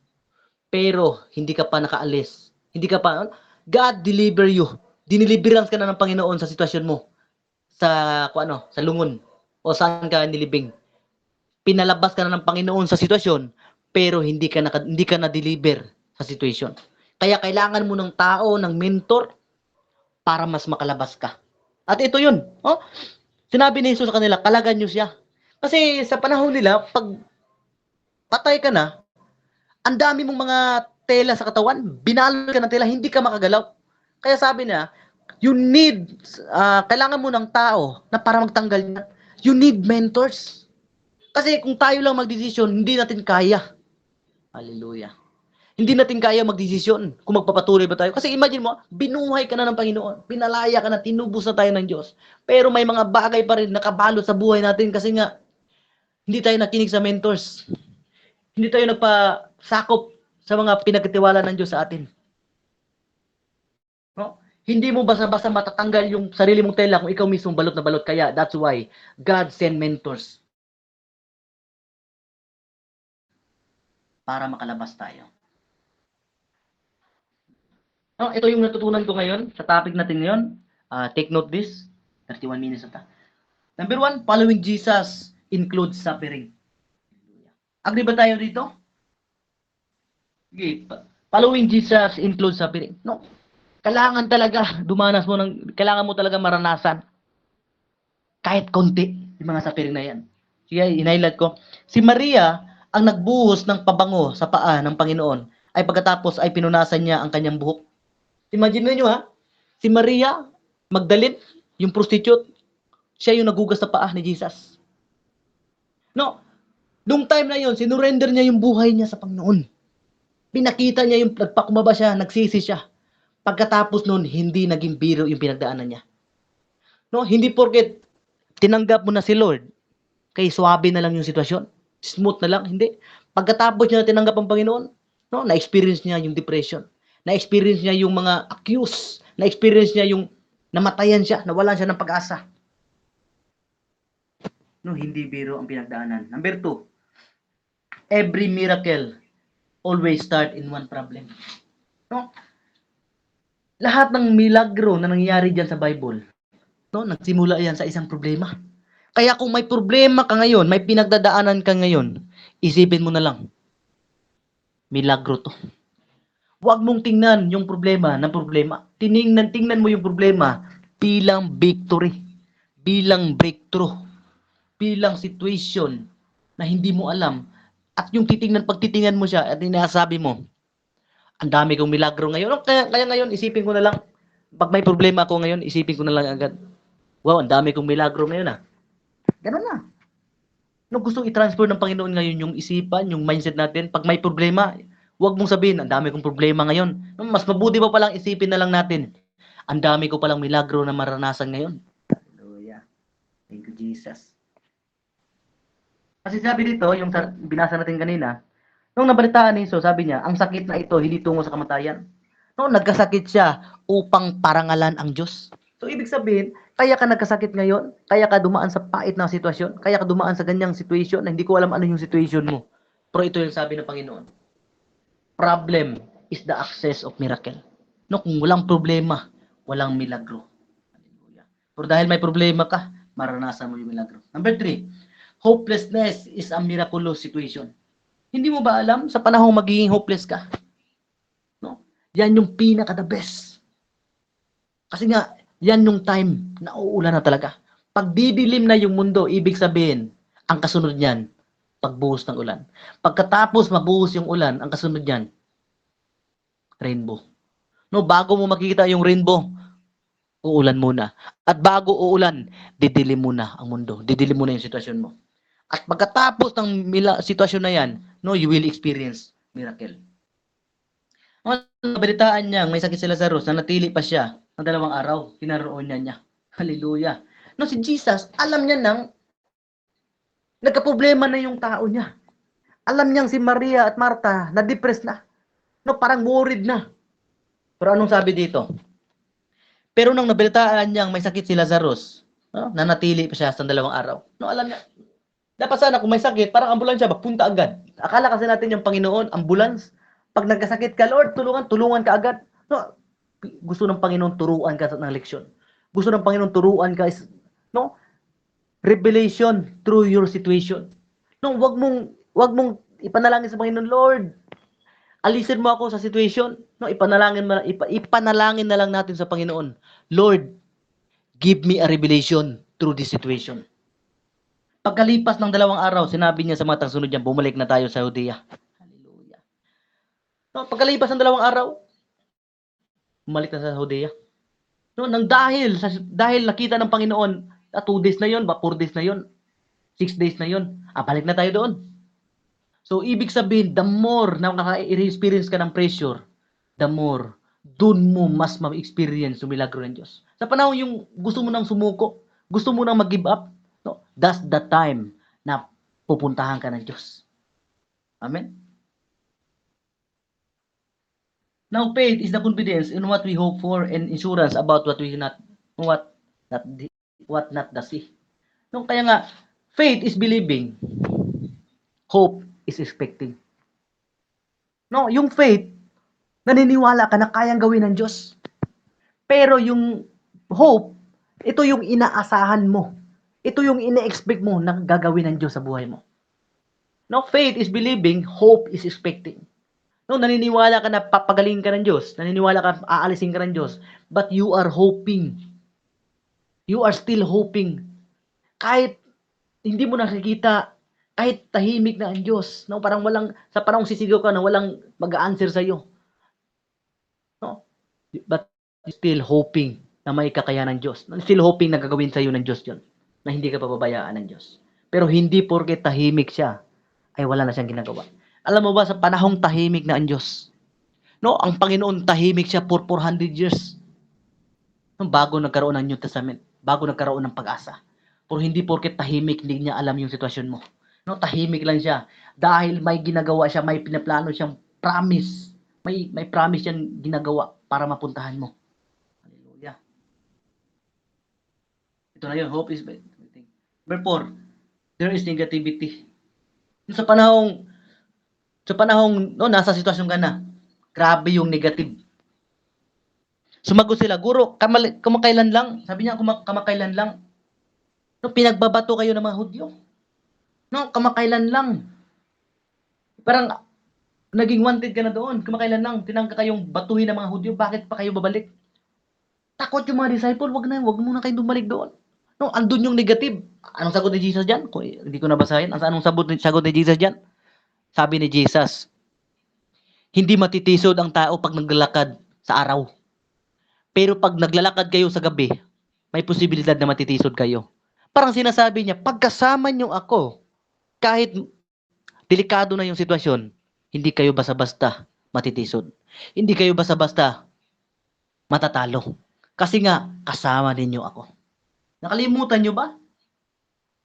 pero hindi ka pa nakaalis. Hindi ka pa, God deliver you. Diniliberans ka na ng Panginoon sa sitwasyon mo. Sa lungon o saan ka nilibing. Pinalabas ka na ng Panginoon sa sitwasyon, pero hindi ka na-deliver sa sitwasyon. Kaya kailangan mo ng tao, ng mentor, para mas makalabas ka. At ito yun. Sinabi ni Jesus sa kanila, kalagan nyo siya. Kasi sa panahon nila, pag patay ka na, ang dami mong mga tela sa katawan, binalot ka ng tela, hindi ka makagalaw. Kaya sabi niya, kailangan mo ng tao na para magtanggal niya. You need mentors. Kasi kung tayo lang magdesisyon, hindi natin kaya. Hallelujah. Hindi natin kaya magdesisyon kung magpapatuloy ba tayo. Kasi imagine mo, binuhay ka na ng Panginoon. Pinalaya ka na, tinubos na tayo ng Diyos. Pero may mga bagay pa rin nakabalot sa buhay natin kasi nga, hindi tayo nakinig sa mentors. Hindi tayo nagpasakop sa mga pinagkatiwala ng Diyos sa atin. No? Hindi mo basta-basta matatanggal yung sarili mong tela kung ikaw mismo balot na balot. Kaya that's why God send mentors para makalabas tayo. No, ito yung natutunan ko ngayon sa topic natin ngayon. Take note this. 31 minutes ata. Number 1, following Jesus includes suffering. Agree ba tayo dito? Okay. Following Jesus includes suffering. No. Kailangan talaga kailangan mo talaga maranasan kahit konti yung mga suffering na yan. Sige, in-highlight ko. Si Maria ang nagbuhos ng pabango sa paa ng Panginoon ay pagkatapos ay pinunasan niya ang kanyang buhok. Imagine niyo si Maria Magdalene, yung prostitute, siya yung nagugas sa paa ni Jesus. No, nung time na yun, sinurrender niya yung buhay niya sa Panginoon. Pinakita niya yung nagpakumaba siya, nagsisi siya. Pagkatapos nun, hindi naging biro yung pinagdaanan niya. No, hindi porket tinanggap mo na si Lord, kay suwabe na lang yung sitwasyon. Smooth na lang, hindi. Pagkatapos niya na tinanggap ang Panginoon, no, na-experience niya yung depression. Na-experience niya yung mga accuse. Na-experience niya yung namatayan siya, nawalan siya ng pag-asa. No, hindi biro ang pinagdaanan. Number 2, every miracle always start in one problem. No? Lahat ng milagro na nangyayari diyan sa Bible, no, nagsimula yan sa isang problema. Kaya kung may problema ka ngayon, may pinagdadaanan ka ngayon, isipin mo na lang, milagro to. Huwag mong tingnan yung problema ng problema. Tingnan mo yung problema bilang victory, bilang breakthrough, bilang situation na hindi mo alam. At yung pagtitingnan mo siya at inasabi mo, ang dami kong milagro ngayon. Kaya ngayon, isipin ko na lang, pag may problema ako ngayon, isipin ko na lang agad, wow, ang dami kong milagro ngayon Ganun na. No, gusto i-transfer ng Panginoon ngayon yung isipan, yung mindset natin. Pag may problema, huwag mong sabihin, ang dami kong problema ngayon. Mas mabuti pa palang isipin na lang natin, ang dami ko palang milagro na maranasan ngayon. Hallelujah. Thank you, Jesus. Kasi sabi dito, yung binasa natin kanina, nung nabalitaan ni Jesus, sabi niya, ang sakit na ito, hindi tungo sa kamatayan. No, nagkasakit siya upang parangalan ang Diyos. So, ibig sabihin, kaya ka nagkasakit ngayon, kaya ka dumaan sa pait na sitwasyon, kaya ka dumaan sa ganyang sitwasyon na hindi ko alam ano yung sitwasyon mo. Pero ito yung sabi ng Panginoon. Problem is the access of miracle. No, kung walang problema, walang milagro. Hallelujah. Pero dahil may problema ka, maranasan mo yung milagro. Number 3, hopelessness is a miraculous situation. Hindi mo ba alam sa panahong magiging hopeless ka? No? Yan yung pinaka-the best. Kasi nga, yan yung time na uulan na talaga. Pag didilim na yung mundo, ibig sabihin, ang kasunod niyan, pagbuhos ng ulan. Pagkatapos mabuhos yung ulan, ang kasunod niyan, rainbow. No, bago mo makikita yung rainbow, uulan muna. At bago uulan, didilim muna ang mundo. Didilim muna yung sitwasyon mo. At pagkatapos ng sitwasyon na yan, no, you will experience miracle. Nabalitaan niya, may sakit si Lazarus, na natili pa siya ng 2 araw, kinaroon niya. Hallelujah. No, si Jesus, alam niya nang nagka-problema na yung tao niya. Alam niyang si Maria at Martha, na-depressed na. No, parang worried na. Pero anong sabi dito? Pero nang nabalitaan niyang may sakit si Lazarus, no, nanatili pa siya sa 2 araw. No, alam niya, dapat sana kung may sakit, parang ambulansya, magpunta agad. Akala kasi natin yung Panginoon, ambulance. Pag nagkasakit ka, Lord, tulungan ka agad. No, gusto ng Panginoon turuan ka ng leksyon. Gusto ng Panginoon turuan ka no, revelation through your situation. No, wag mong ipanalangin sa Panginoon, Lord, alisin mo ako sa situation. No, ipanalangin na lang natin sa Panginoon. Lord, give me a revelation through this situation. Pagkalipas ng 2 araw, sinabi niya sa mga tangsunod niya, bumalik na tayo sa Judea. Hallelujah. No, pagkalipas ng 2 araw, bumalik na sa Judea. No, nang dahil nakita ng Panginoon, 2 days na yon, 4 days na yon, 6 days na yon, balik na tayo doon. So, ibig sabihin, the more na nakaka-experience ka ng pressure, the more, dun mo mas ma-experience yung milagro ng Diyos. Sa panahon yung gusto mo nang sumuko, gusto mo nang mag-give up, no, that's the time na pupuntahan ka ng Diyos. Amen? Now, faith is the confidence in what we hope for and assurance about what not the see. No, kaya nga, faith is believing, hope is expecting. No, yung faith, naniniwala ka na kayang gawin ng Diyos. Pero yung hope, ito yung inaasahan mo. Ito yung ine-expect mo na gagawin ng Diyos sa buhay mo. No, faith is believing, hope is expecting. No, naniniwala ka na papagaling ka ng Diyos. Naniniwala ka aalisin ka ng Diyos. But you are hoping. You are still hoping. Kahit hindi mo nakikita, kahit tahimik na ang Diyos. No, parang sa parang sisigaw ka na walang mag-a-answer sa iyo. No? But still hoping na may kakayahan ng Diyos. Still hoping na gagawin sa iyo ng Diyos yun. Na hindi ka pababayaan ng Diyos. Pero hindi porke tahimik siya, ay wala na siyang ginagawa. Alam mo ba, sa panahong tahimik na ang Diyos, no, ang Panginoon tahimik siya for 400 years. No, bago nagkaroon ng New Testament, bago nagkaroon ng pag-asa. Pero hindi porke tahimik, hindi niya alam yung sitwasyon mo. No, tahimik lang siya. Dahil may ginagawa siya, may pinaplano siyang promise. May promise siyang ginagawa para mapuntahan mo. Hallelujah. Ito na yun, hope is waiting. Therefore, there is negativity. Sa panahong no, nasa sitwasyon ka na, grabe yung negative. Sumagot sila, Guro, kamakailan lang. Sabi niya, kamakailan lang. No, pinagbabato kayo ng mga Hudyo. No, kamakailan lang. Parang naging wanted ka na doon. Kamakailan lang, tinangka kayong batuhin ng mga Hudyo. Bakit pa kayo babalik? Takot yung mga disciple, wag muna kayong bumalik doon. No, andun yung negative. Anong sagot ni Jesus diyan? Hindi ko nabasahin. Anong sagot ni Jesus diyan? Sabi ni Jesus, hindi matitisod ang tao pag naglalakad sa araw. Pero pag naglalakad kayo sa gabi, may posibilidad na matitisod kayo. Parang sinasabi niya, pagkasama niyo ako, kahit delikado na yung sitwasyon, hindi kayo basta-basta matitisod. Hindi kayo basta-basta matatalo. Kasi nga, kasama ninyo ako. Nakalimutan niyo ba?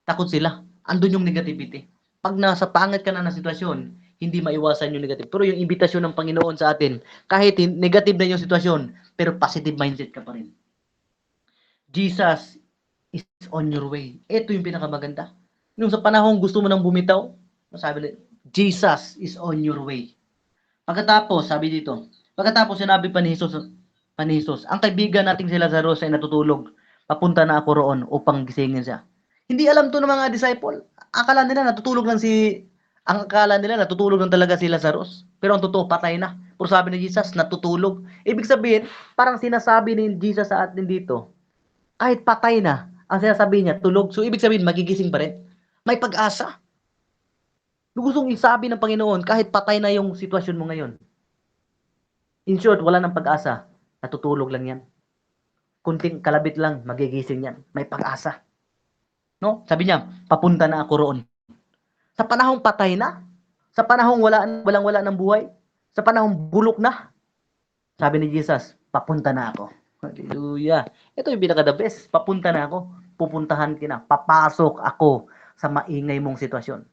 Takot sila. Andun yung negativity. Pag nasa pangit ka na sitwasyon, hindi maiwasan yung negative. Pero yung imbitasyon ng Panginoon sa atin, kahit negative na yung sitwasyon, pero positive mindset ka pa rin. Jesus is on your way. Ito yung pinakamaganda. Yung sa panahon gusto mo nang bumitaw, sabi nila, Jesus is on your way. Pagkatapos, sabi dito, sinabi pa ni Jesus, ang kaibigan nating si Lazarus ay natutulog. Papunta na ako roon upang gisingin siya. Hindi alam to ng mga disciple. Akala nila natutulog lang talaga si Lazarus. Pero ang totoo, patay na. Pero sabi ni Jesus, natutulog. Ibig sabihin, parang sinasabi ni Jesus sa atin dito, kahit patay na, ang sinasabi niya, tulog. So, ibig sabihin, magigising pa rin. May pag-asa. Gustong isabi ng Panginoon, kahit patay na yung sitwasyon mo ngayon. In short, wala ng pag-asa. Natutulog lang yan. Kunting kalabit lang, magigising yan. May pag-asa. No? Sabi niya, papunta na ako roon. Sa panahong patay na, sa panahong walang-wala ng buhay, sa panahong bulok na, sabi ni Jesus, papunta na ako. Hallelujah. Ito yung pinaka-the best. Papunta na ako. Pupuntahan kita. Papasok ako sa maingay mong sitwasyon.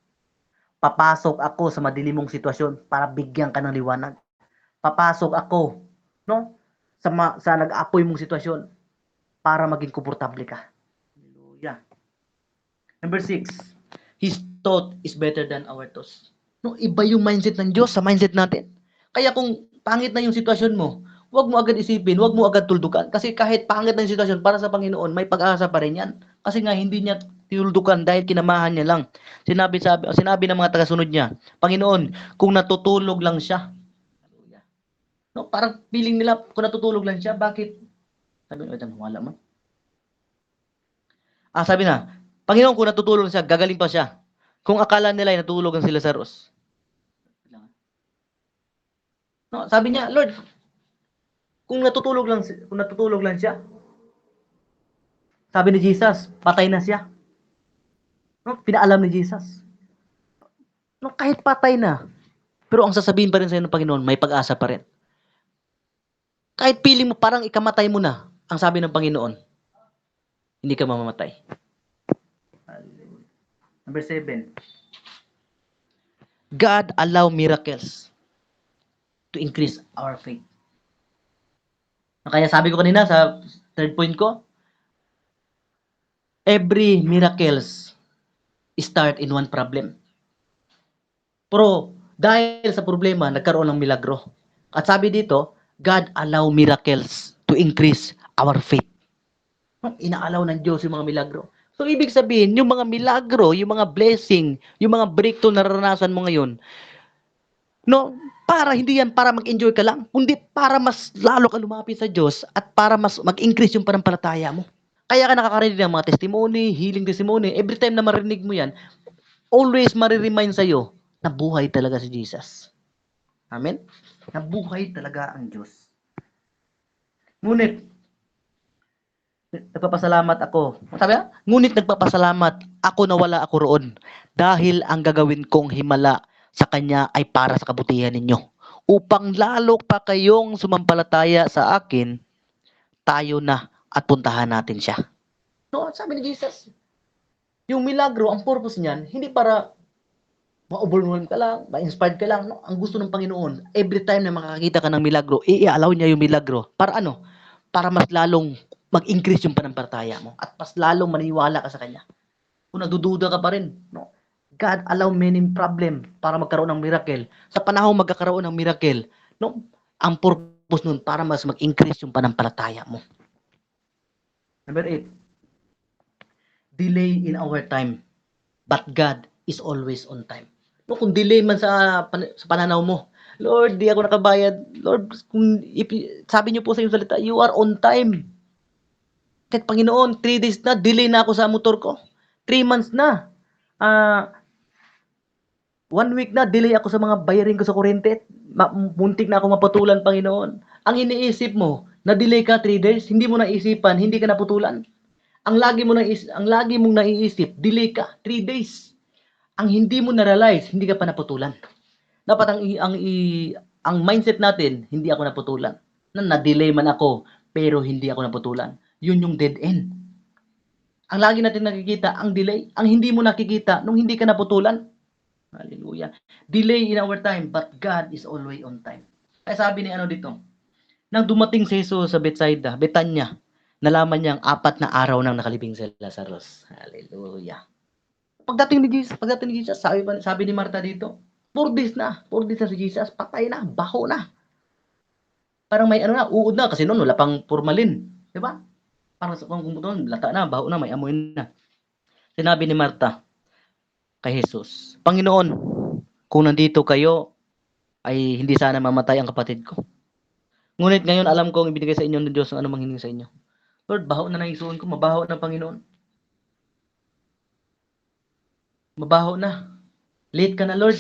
Papasok ako sa madilim mong sitwasyon para bigyan ka ng liwanag. Papasok ako, no? Sa nag-apoy mong sitwasyon para maging komportable ka. Hallelujah. Number 6, His thought is better than our thoughts. No, iba yung mindset ng Diyos sa mindset natin. Kaya kung pangit na yung sitwasyon mo, huwag mo agad isipin, huwag mo agad tuldukan. Kasi kahit pangit na yung sitwasyon, para sa Panginoon, may pag-asa pa rin yan. Kasi nga, hindi niya tinuldukan dahil kinamahan niya lang. Sinabi ng mga tagasunod niya, Panginoon, kung natutulog lang siya, no, parang feeling nila, kung natutulog lang siya, bakit? Sabi nila, wala man. Sabi na, Panginoon, kung natutulog siya, gagaling pa siya. Kung akala nila ay natutulog sila sa Lazarus. No, sabi niya, Lord, kung natutulog lang siya, sabi ni Jesus, patay na siya. No, pinaalam ni Jesus. No, kahit patay na, pero ang sasabihin pa rin sa iyo ng Panginoon, may pag-asa pa rin. Kahit piling mo parang ikamatay mo na, ang sabi ng Panginoon, hindi ka mamamatay. Number 7, God allow miracles to increase our faith. Kaya sabi ko kanina sa third point ko, every miracles start in one problem. Pero dahil sa problema, nagkaroon ng milagro. At sabi dito, God allow miracles to increase our faith. Inaalaw ng Diyos yung mga milagro. So, ibig sabihin, yung mga milagro, yung mga blessing, yung mga breakthrough na naranasan mo ngayon, no, hindi yan para mag-enjoy ka lang, kundi para mas lalo ka lumapit sa Diyos at para mas mag-increase yung panampalataya mo. Kaya ka nakakarinig ng mga testimony, healing testimony, every time na marinig mo yan, always mariremind sa'yo na buhay talaga si Jesus. Amen? Na buhay talaga ang Diyos. Ngunit, nagpapasalamat ako. Sabi nga, ngunit nagpapasalamat ako na wala ako roon dahil ang gagawin kong himala sa Kanya ay para sa kabutihan ninyo. Upang lalo pa kayong sumampalataya sa akin, tayo na at puntahan natin siya. No, sabi ni Jesus, yung milagro, ang purpose niyan, hindi para ma-overwhelm ka lang, ma-inspired ka lang. No? Ang gusto ng Panginoon, every time na makakita ka ng milagro, i-allow niya yung milagro. Para ano? Para mas lalong mag-increase yung panampalataya mo at mas lalong maniwala ka sa Kanya. Kung nagdududa ka pa rin, no? God allow many problem para magkaroon ng miracle. Sa panahon magkakaroon ng miracle, no? Ang purpose nun para mas mag-increase yung panampalataya mo. Number 8, delay in our time, but God is always on time. No, kung delay man sa pananaw mo, Lord, di ako nakabayad. Lord, sabi niyo po sa iyong salita, you are on time. Kahit Panginoon, 3 days na, delay na ako sa motor ko. 3 months na. 1 week na, delay ako sa mga bayarin ko sa kuryente. Muntik na ako mapatulan, Panginoon. Ang iniisip mo, na-delay ka 3 days, hindi mo naisipan, hindi ka naputulan. Ang lagi mong naiisip, delay ka 3 days. Ang hindi mo na-realize, hindi ka pa naputulan. Dapat ang mindset natin, hindi ako naputulan. Na-delay man ako, pero hindi ako naputulan. Yun yung dead end. Ang lagi natin nakikita, ang delay. Ang hindi mo nakikita, nung hindi ka naputulan. Hallelujah. Delay in our time, but God is always on time. Kaya sabi ni dito, nang dumating si Jesus sa Betanya, nalaman niya ang 4 na araw nang nakalibing si Lazarus. Hallelujah. Pagdating ni Jesus, sabi ni Martha dito, 4 days na si Jesus, patay na, baho na. Parang may uod na, kasi noon wala pang formalin. Di ba? Parang sa doon, lata na, baho na, may amoy na. Sinabi ni Martha kay Jesus, Panginoon, kung nandito kayo, ay hindi sana mamatay ang kapatid ko. Ngunit ngayon alam ko ang ibinigay sa inyo ng Diyos ng anumang hiling sa inyo. Lord, baho na naisuon ko, mabaho na Panginoon. Mabaho na. Late ka na, Lord.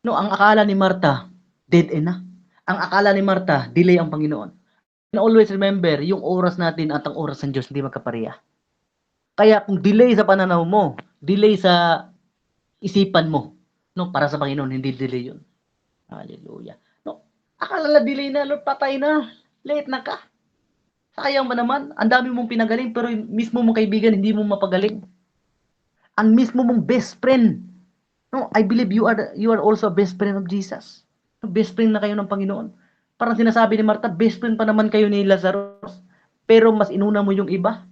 No, ang akala ni Martha, dead end na. Ang akala ni Martha, delay ang Panginoon. And always remember, yung oras natin at ang oras ng Diyos hindi magkapareha. Kaya kung delay sa pananaw mo, delay sa isipan mo, no, para sa Panginoon, hindi delay yun. Hallelujah. No, akala na delay na, Lord, patay na. Late na ka. Sayang ba naman? Ang dami mong pinagaling, pero yung mismo mong kaibigan, hindi mo mapagaling. Ang mismo mong best friend. No, I believe you are also a best friend of Jesus. No, best friend na kayo ng Panginoon. Parang sinasabi ni Martha, best friend pa naman kayo ni Lazarus. Pero mas inuna mo yung iba.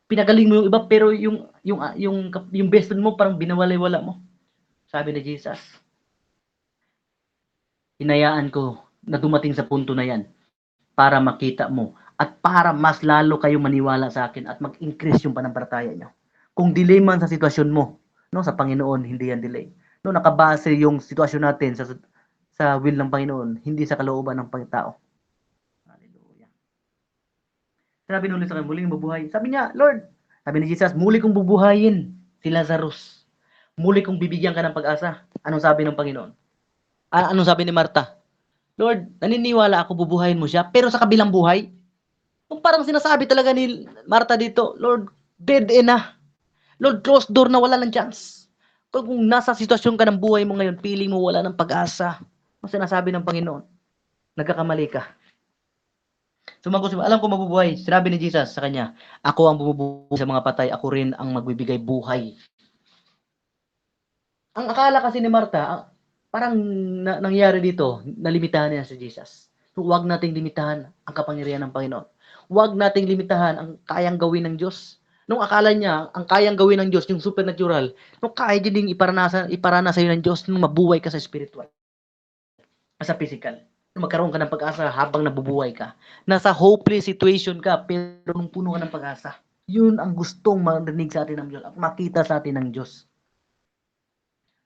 Pinagaling mo yung iba, pero yung best friend mo parang binawalay-wala mo. Sabi ni Jesus, hinayaan ko na dumating sa punto na yan para makita mo at para mas lalo kayo maniwala sa akin at mag-increase yung panampalataya nyo. Kung delay man sa sitwasyon mo, no, sa Panginoon, hindi yan delay. No, nakabase yung sitwasyon natin sa will ng Panginoon, hindi sa kalooban ng tao. Hallelujah. Sabi nung sa kanya, muling mabuhay. Sabi niya, Lord, sabi ni Jesus, muli kong bubuhayin si Lazarus. Muli kong bibigyan ka ng pag-asa. Anong sabi ng Panginoon? Anong sabi ni Martha? Lord, naniniwala ako bubuhayin mo siya, pero sa kabilang buhay, kung parang sinasabi talaga ni Martha dito, Lord, dead end na. Lord, closed door na, wala ng chance. Kung nasa sitwasyon ka ng buhay mo ngayon, feeling mo wala ng pag-asa, ang sinasabi ng Panginoon, nagkakamali ka. Sumagot siya, alam ko mabubuhay. Sinabi ni Jesus sa kanya, ako ang bumubuhay sa mga patay, ako rin ang magbibigay buhay. Ang akala kasi ni Martha, parang nangyari dito, nalimitahan niya si Jesus. So, huwag nating limitahan ang kapangyarihan ng Panginoon. Huwag nating limitahan ang kayang gawin ng Diyos. Nung akala niya, ang kayang gawin ng Diyos, yung supernatural, nung kaya din iparana sa iyo ng Diyos nung mabuhay ka sa spiritual, sa physical. Nung magkaroon ka ng pag-asa habang nabubuhay ka. Nasa hopeless situation ka, pero nung puno ka ng pag-asa. Yun ang gustong marinig sa atin ng Diyos at makita sa atin ng Diyos.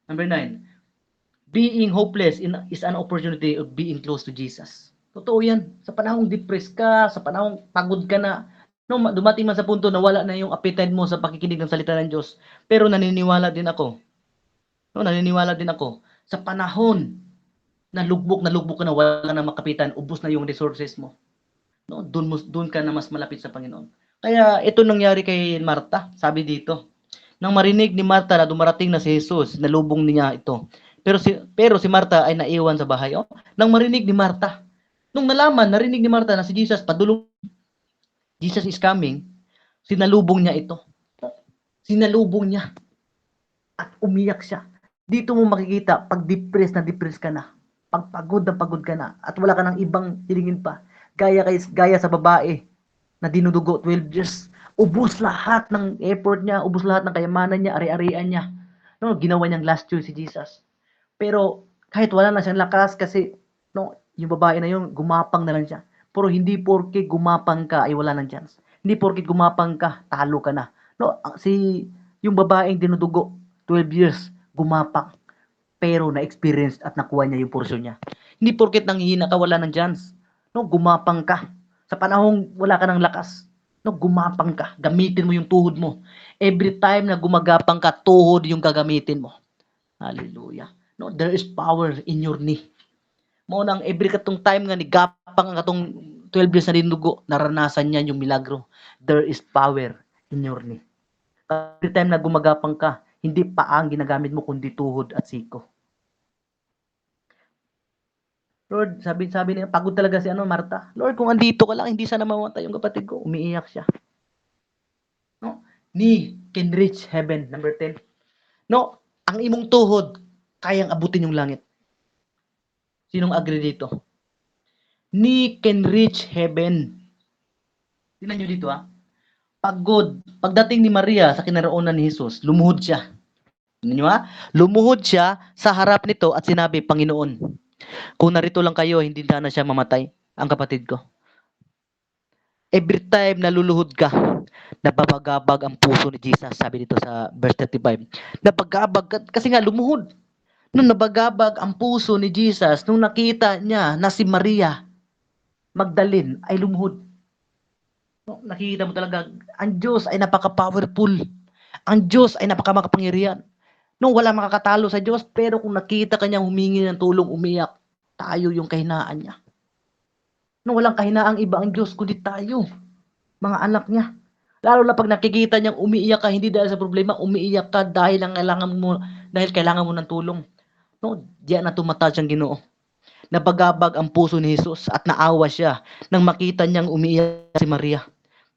Number 9, being hopeless is an opportunity of being close to Jesus. Totoo yan. Sa panahong depressed ka, sa panahong pagod ka na, no, dumating man sa punto na wala na yung appetite mo sa pakikinig ng salita ng Diyos. Pero naniniwala din ako. No, naniniwala din ako. Sa panahon na lugmok ka na, wala na makapitan, ubos na yung resources mo. No, doon ka na mas malapit sa Panginoon. Kaya ito nangyari kay Martha, sabi dito. Nang marinig ni Martha na dumarating na si Jesus, nalubong niya ito. Pero si Martha ay naiwan sa bahay. Oh, nang marinig ni Martha, nung narinig ni Martha na si Jesus Jesus is coming, sinalubong niya ito. Sinalubong niya at umiyak siya. Dito mo makikita pag depressed ka na, pag pagod ka na at wala ka ng ibang hilingin pa. Gaya sa babae na dinudugo 12 years. Ubus lahat ng effort niya, ubus lahat ng kayamanan niya, ari-arian niya. No, ginawa niyang last year si Jesus. Pero kahit wala na siyang lakas kasi no, yung babae na yun, gumapang na lang siya. Pero hindi porke gumapang ka ay wala ng chance. Hindi porke gumapang ka, talo ka na. No, yung babaeng dinudugo 12 years, gumapang. Pero na-experience at nakuha niya yung portion niya. Hindi porket nanghihina ka, wala ng chance. No, gumapang ka. Sa panahong wala ka ng lakas, no, gumapang ka. Gamitin mo yung tuhod mo. Every time na gumagapang ka, tuhod yung gagamitin mo. Hallelujah. No, there is power in your knee. Mo nang every katong time nga ni gapang ang katong 12 years na dinugo, naranasan niya yung milagro. There is power in your knee. Every time na gumagapang ka, hindi paa ang ginagamit mo kundi tuhod at siko. Lord, sabi niya, pagod talaga si Martha. Lord, kung andito ka lang, hindi sana mamatay yung kapatid ko. Umiiyak siya. No? Knee can reach heaven. Number 10. No, ang imong tuhod, kayang abutin yung langit. Sinong agree dito? Knee can reach heaven. Tingnan nyo dito Pagod. Pagdating ni Maria sa kinaroonan ni Jesus, lumuhod siya. Tingnan nyo Lumuhod siya sa harap nito at sinabi, Panginoon, kung narito lang kayo, hindi na siya mamatay, ang kapatid ko. Every time na luluhod ka, nababagabag ang puso ni Jesus, sabi dito sa verse 35. Nabagabag, kasi nga lumuhod. Nung nabagabag ang puso ni Jesus, nung nakita niya na si Maria Magdalene ay lumuhod. No, nakikita mo talaga, ang Diyos ay napaka-powerful. Ang Diyos ay napaka-makapangyarihan. No, wala makakatalo sa Diyos, pero kung nakita kanyang humingi ng tulong, umiyak, tayo yung kahinaan niya. No, walang kahinaang iba ang Diyos, kundi tayo, mga anak niya. Lalo na pag nakikita niyang umiiyak ka, hindi dahil sa problema, umiiyak ka dahil ang kailangan mo dahil kailangan mo ng tulong. No, diyan na tumatouch ang Ginoo. Nabagabag ang puso ni Jesus at naawa siya nang makita niyang umiiyak si Maria,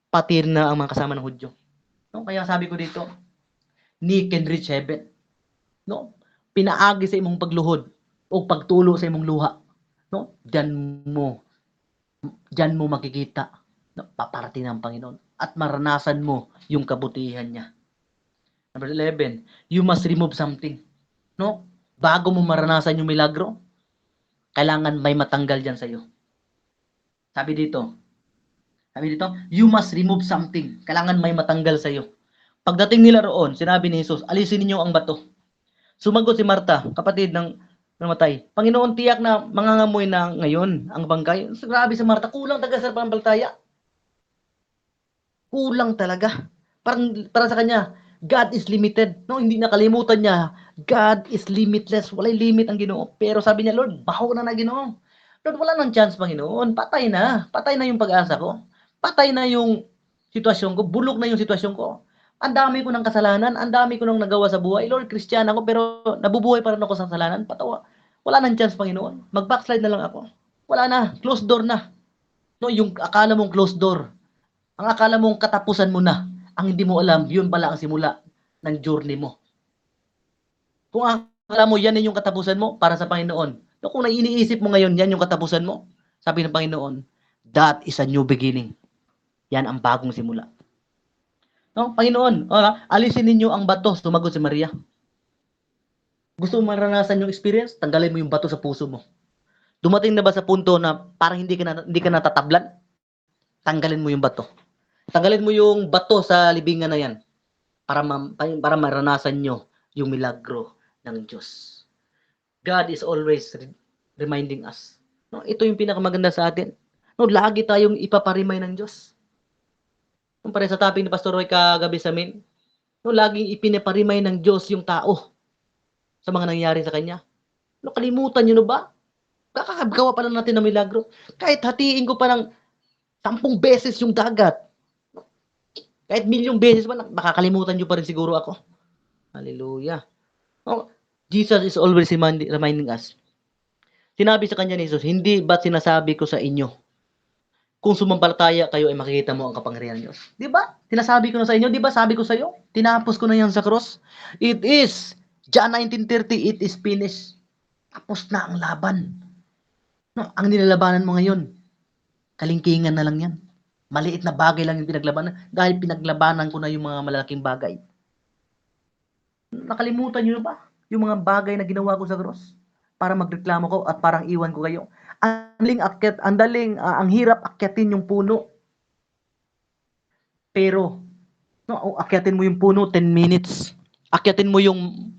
pati na ang mga kasama ng Hudyo. No, kaya sabi ko dito, ni can reach heaven. No, pinaagi sa imong pagluhod o pagtulo sa imong luha. No, diyan mo makikita na paparating ang Panginoon at maranasan mo yung kabutihan niya. Number 11, you must remove something. No? Bago mo maranasan yung milagro, kailangan may matanggal diyan sa iyo. Sabi dito, you must remove something. Kailangan may matanggal sa iyo. Pagdating nila roon, sinabi ni Jesus, alisin niyo ang bato. Sumagot si Marta, kapatid ng namatay. Panginoon, tiyak na mangangamoy na ngayon ang bangkay. Grabe si Marta, kulang talaga sa pampaltaya. Kulang talaga. Para sa kanya, God is limited. No, hindi nakalimutan niya, God is limitless. Walay limit ang Ginoo. Pero sabi niya, Lord, baho na Ginoo. Lord, wala nang chance, Panginoon. Patay na. Patay na yung pag-asa ko. Patay na yung sitwasyon ko. Bulok na yung sitwasyon ko. Ang dami ko ng kasalanan. Ang dami ko nang nagawa sa buhay. Lord, Christian ako, pero nabubuhay pa rin ako sa kasalanan. Patawa. Wala nang chance, Panginoon. Mag-backslide na lang ako. Wala na. Closed door na. No, yung akala mong closed door. Ang akala mong katapusan mo na. Ang hindi mo alam, yun pala ang simula ng journey mo. Kung akala mo yan yung katapusan mo para sa Panginoon, no, kung iniisip mo ngayon, yan yung katapusan mo, sabi ng Panginoon, that is a new beginning. Yan ang bagong simula. No, Panginoon, alisin ninyo ang bato, sumagot si Maria. Gusto mo maranasan yung experience? Tanggalin mo yung bato sa puso mo. Dumating na ba sa punto na parang hindi ka natatablan? Tanggalin mo yung bato. Tanggalin mo yung bato sa libingan na yan para maranasan nyo yung milagro ng Diyos. God is always reminding us. No, ito yung pinakamaganda sa atin. No, lagi tayong ipaparimay ng Diyos. Kung pare sa topic ni Pastor Roy kagabi sa amin, no, laging ipinaparimay ng Diyos yung tao sa mga nangyari sa kanya. No, kalimutan nyo na ba? Kakagawa pa lang natin ng milagro. Kahit hatiin ko pa ng 10 beses yung dagat. Kahit milyong beses pa, makakalimutan nyo pa rin siguro ako. Hallelujah. Oh, Jesus is always reminding us. Sinabi sa kanya ni Jesus, hindi ba't sinasabi ko sa inyo, kung sumampalataya kayo ay makikita mo ang kapangyarihan ng Diyos. Di ba? Sinasabi ko na sa inyo, di ba? Sabi ko sa iyo, tinapos ko na yan sa cross. It is, John 19:30, it is finished. Tapos na ang laban. No, ang nilalabanan mo ngayon, kalingkingan na lang yan. Maliit na bagay lang yung pinaglabanan dahil pinaglabanan ko na yung mga malalaking bagay. Nakalimutan nyo na ba yung mga bagay na ginawa ko sa cross para magreklamo ko at parang iwan ko kayo? Ang hirap akyatin yung puno. Pero, no, akyatin mo yung puno 10 minutes. Akyatin mo yung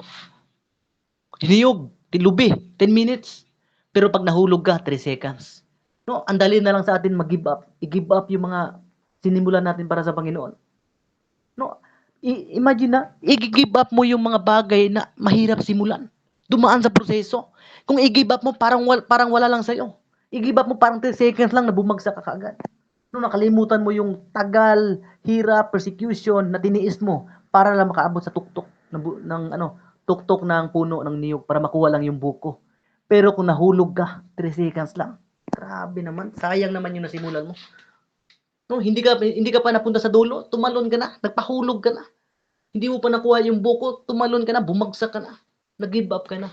niyog, tilubi, 10 minutes. Pero pag nahulog ka, 3 seconds. No, ang dali na lang sa atin mag-give up. I-give up yung mga sinimulan natin para sa Panginoon. No, imagine na, i-give up mo yung mga bagay na mahirap simulan. Dumaan sa proseso. Kung i-give up mo, parang wala lang sa'yo. I-give up mo parang 3 seconds lang na bumagsak ka kaagad. No, nakalimutan mo yung tagal, hirap, persecution na tiniis mo para lang makaabot sa tuktok tuktok ng puno ng niyog para makuha lang yung buko. Pero kung nahulog ka, 3 seconds lang. Grabe naman, sayang naman yung nasimulan mo. No, hindi ka pa napunta sa dulo, tumalon ka na, nagpahulog ka na. Hindi mo pa nakuha yung buko, tumalon ka na, bumagsak ka na. Nag-give up ka na.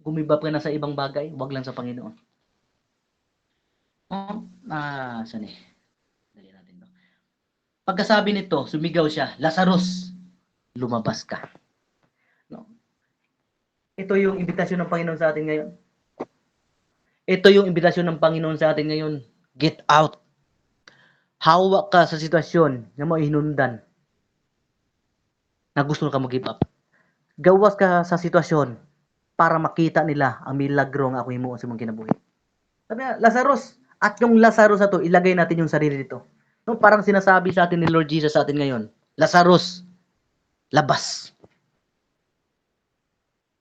Gumibap ka na sa ibang bagay, wag lang sa Panginoon. Saan eh? Dali natin to. Pagkasabi nito, sumigaw siya, Lazarus, lumabas ka. No? Ito yung imbitasyon ng Panginoon sa atin ngayon. Ito yung imbitasyon ng Panginoon sa atin ngayon. Get out. Hawak ka sa sitwasyon na mo hinundan na gusto ka mag-give up. Gawas ka sa sitwasyon para makita nila ang milagro nga ako himuon sa mong kinabuhi. Sabi na, Lazarus, at yung Lazarus na to, ilagay natin yung sarili dito. No, parang sinasabi sa atin ni Lord Jesus sa atin ngayon, Lazarus, labas.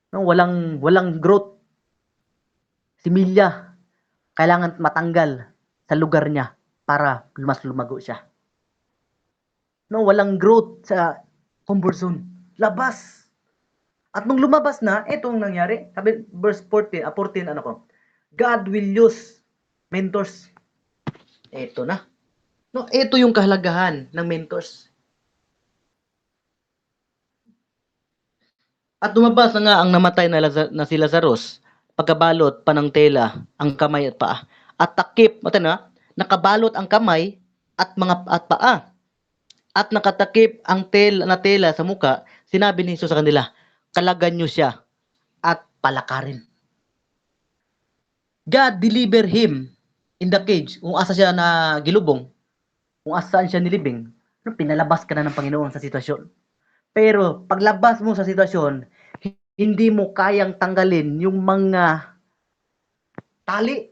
No, walang growth. Si Milya, kailangan matanggal sa lugar niya para mas lumago siya. No, walang growth sa comfort zone. Labas. At nung lumabas na, ito ang nangyari. Sabi, verse 14, 14, ano ko, God will use mentors. Ito na. No, ito yung kahalagahan ng mentors. At lumabas na nga ang namatay na si Lazarus, pagkabalot pa ng tela, ang kamay at paa. At takip, mata na, nakabalot ang kamay at paa. At nakatakip ang tela sa muka, sinabi ni Jesus sa kanila, kalagan nyo siya at palakarin. God deliver him in the cage. Kung asa siya na gilubong, kung asaan siya nilibing, pinalabas ka na ng Panginoon sa sitwasyon. Pero paglabas mo sa sitwasyon, hindi mo kayang tanggalin yung mga tali.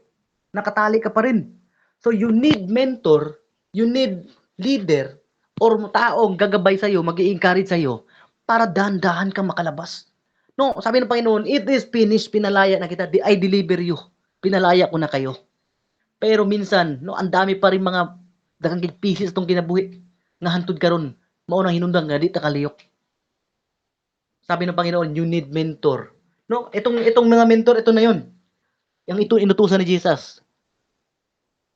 Nakatali ka pa rin. So you need mentor, you need leader, or taong gagabay sa'yo, mag-i-encourage sa'yo, para dahan-dahan ka makalabas. No, sabi ng Panginoon, it is finished, pinalaya na kita, I deliver you. Pinalaya ko na kayo. Pero minsan, no, ang dami pa rin mga daghang pieces tong kinabuhi nga hantud karon. Mao nang hinungdan nga di ta kaliyok. Sabi ng Panginoon, you need mentor. No, itong mga mentor, ito na 'yon. Yang ito inutusan ni Jesus.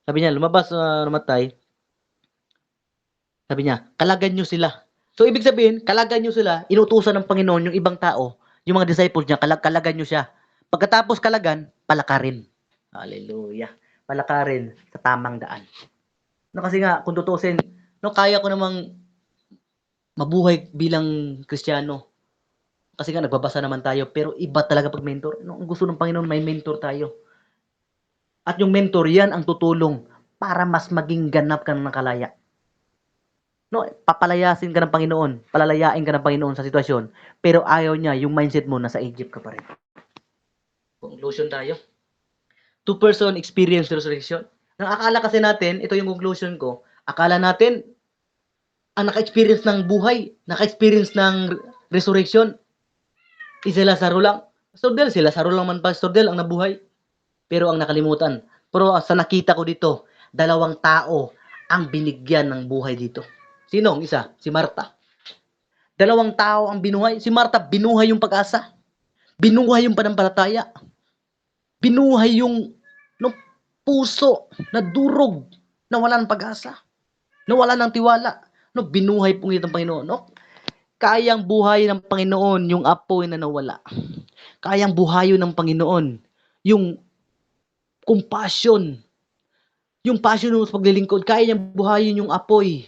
Sabi niya, lumabas namatay. Sabi niya, kalagan niyo sila. So ibig sabihin, kalagan niyo sila, inutusan ng Panginoon yung ibang tao, yung mga disciples niya, kalagan niyo siya. Pagkatapos kalagan, palakarin. Hallelujah. Palakarin sa tamang daan. No, kasi nga, kung tutusin, no, kaya ko namang mabuhay bilang Kristiyano. Kasi nga, nagbabasa naman tayo, pero iba talaga pag mentor. No, ang gusto ng Panginoon, may mentor tayo. At yung mentor, yan ang tutulong para mas maging ganap ka ng nakalaya. No, papalayasin ka ng Panginoon, palalayain ka ng Panginoon sa sitwasyon, pero ayaw niya, yung mindset mo, nasa Egypt ka pa rin. Conclusion tayo. Two-person experience resurrection. Ang akala kasi natin, ito yung conclusion ko, akala natin, ang naka-experience ng buhay, naka-experience ng resurrection, si Lazaro lang. Pastor Del, si Lazaro lang man Pastor Del ang nabuhay. Pero ang nakalimutan. Pero sa nakita ko dito, dalawang tao ang binigyan ng buhay dito. Sino ang isa? Si Marta. Dalawang tao ang binuhay. Si Marta, binuhay yung pag-asa. Binuhay yung panampalataya. Binuhay yung no, puso na durog na wala ng pag-asa. Na wala ng tiwala. No, binuhay po ng Panginoon. No? Kayang buhay ng Panginoon yung apoy na nawala. Kayang buhayin ng Panginoon yung compassion. Yung passion mo sa paglilingkod, kaya niyang buhayin yung apoy.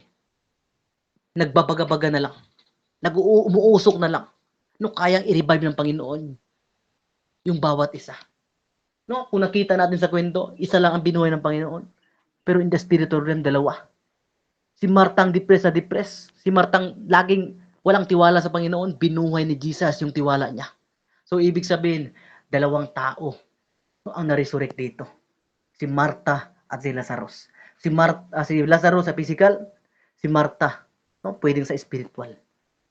Nagbabaga-baga na lang. Umuusok na lang. No, kayang i-revive ng Panginoon yung bawat isa. No, kung nakita natin sa kwento, isa lang ang binuhay ng Panginoon. Pero in the spiritual realm, dalawa. Si Martang depressed. Si Martang laging walang tiwala sa Panginoon, binuhay ni Jesus yung tiwala niya. So, ibig sabihin, dalawang tao ang na-resurrect dito. Si Marta at si Lazarus. Si Lazarus sa physical, si Marta, no, pwedeng sa spiritual.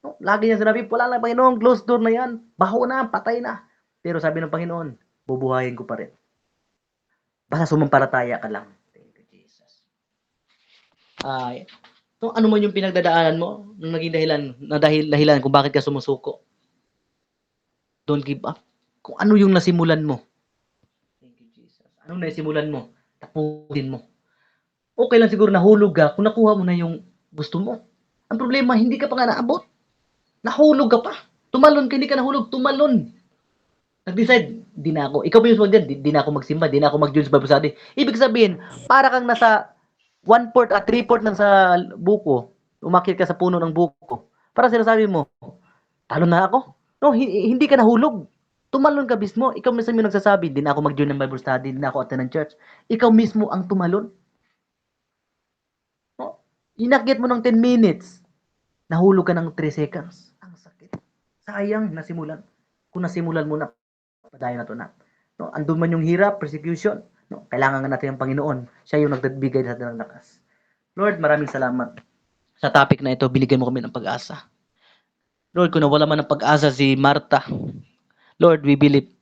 No, lagi niya sinabi, wala na Panginoon, closed door na yan, baho na, patay na. Pero sabi ng Panginoon, bubuhayin ko pa rin. Basta sumampalataya ka lang. Thank you, Jesus. So, ano man yung pinagdadaanan mo, nung naging dahilan kung bakit ka sumusuko. Don't give up. Kung ano yung nasimulan mo. Thank you, Jesus. Anong nasimulan mo? Tapusin mo. Okay lang siguro nahulog ka kung nakuha mo na yung gusto mo. Ang problema, hindi ka pa nga naabot. Nahulog ka pa. Tumalon ka, hindi ka nahulog. Tumalon. Nag-decide, di na ako. Ikaw ba yung dyan? Di na ako magsimba, di na ako mag-join sa Bible study. Ibig sabihin, para kang nasa 1/4 at 3/4 ng sa buko. Umakyat ka sa puno ng buko. Para sinasabi mo, talon na ako. No, hindi ka nahulog. Tumalon ka mismo. Ikaw mismo yung nagsasabi, di na ako mag-join ng Bible study, di na ako attend ng church. Ikaw mismo ang tumalon. No? Inakyat mo ng 10 minutes. Nahulog ka ng 3 seconds. Ang sakit. Sayang nasimulan. Kung nasimulan mo na, padayon na to na. No, andun man yung hirap, persecution. No, kailangan nga natin ang Panginoon. Siya yung nagbigay sa atin ng lakas. Lord, maraming salamat. Sa topic na ito, binigyan mo kami ng pag-asa. Lord, kung nawala man ng pag-asa si Marta, Lord, we believe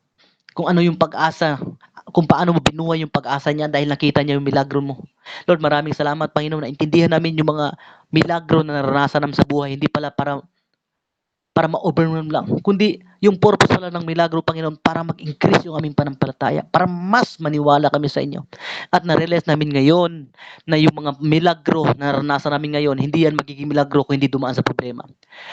kung ano yung pag-asa, kung paano mo binuhay yung pag-asa niya dahil nakita niya yung milagro mo. Lord, maraming salamat, Panginoon, na intindihan namin yung mga milagro na naranasan namin sa buhay. Hindi pala para para ma-overwhelm lang, kundi yung purpose pala ng milagro, Panginoon, para mag-increase yung aming panampalataya, para mas maniwala kami sa inyo. At na-realize namin ngayon na yung mga milagro na naranasan namin ngayon, hindi yan magiging milagro kung hindi dumaan sa problema.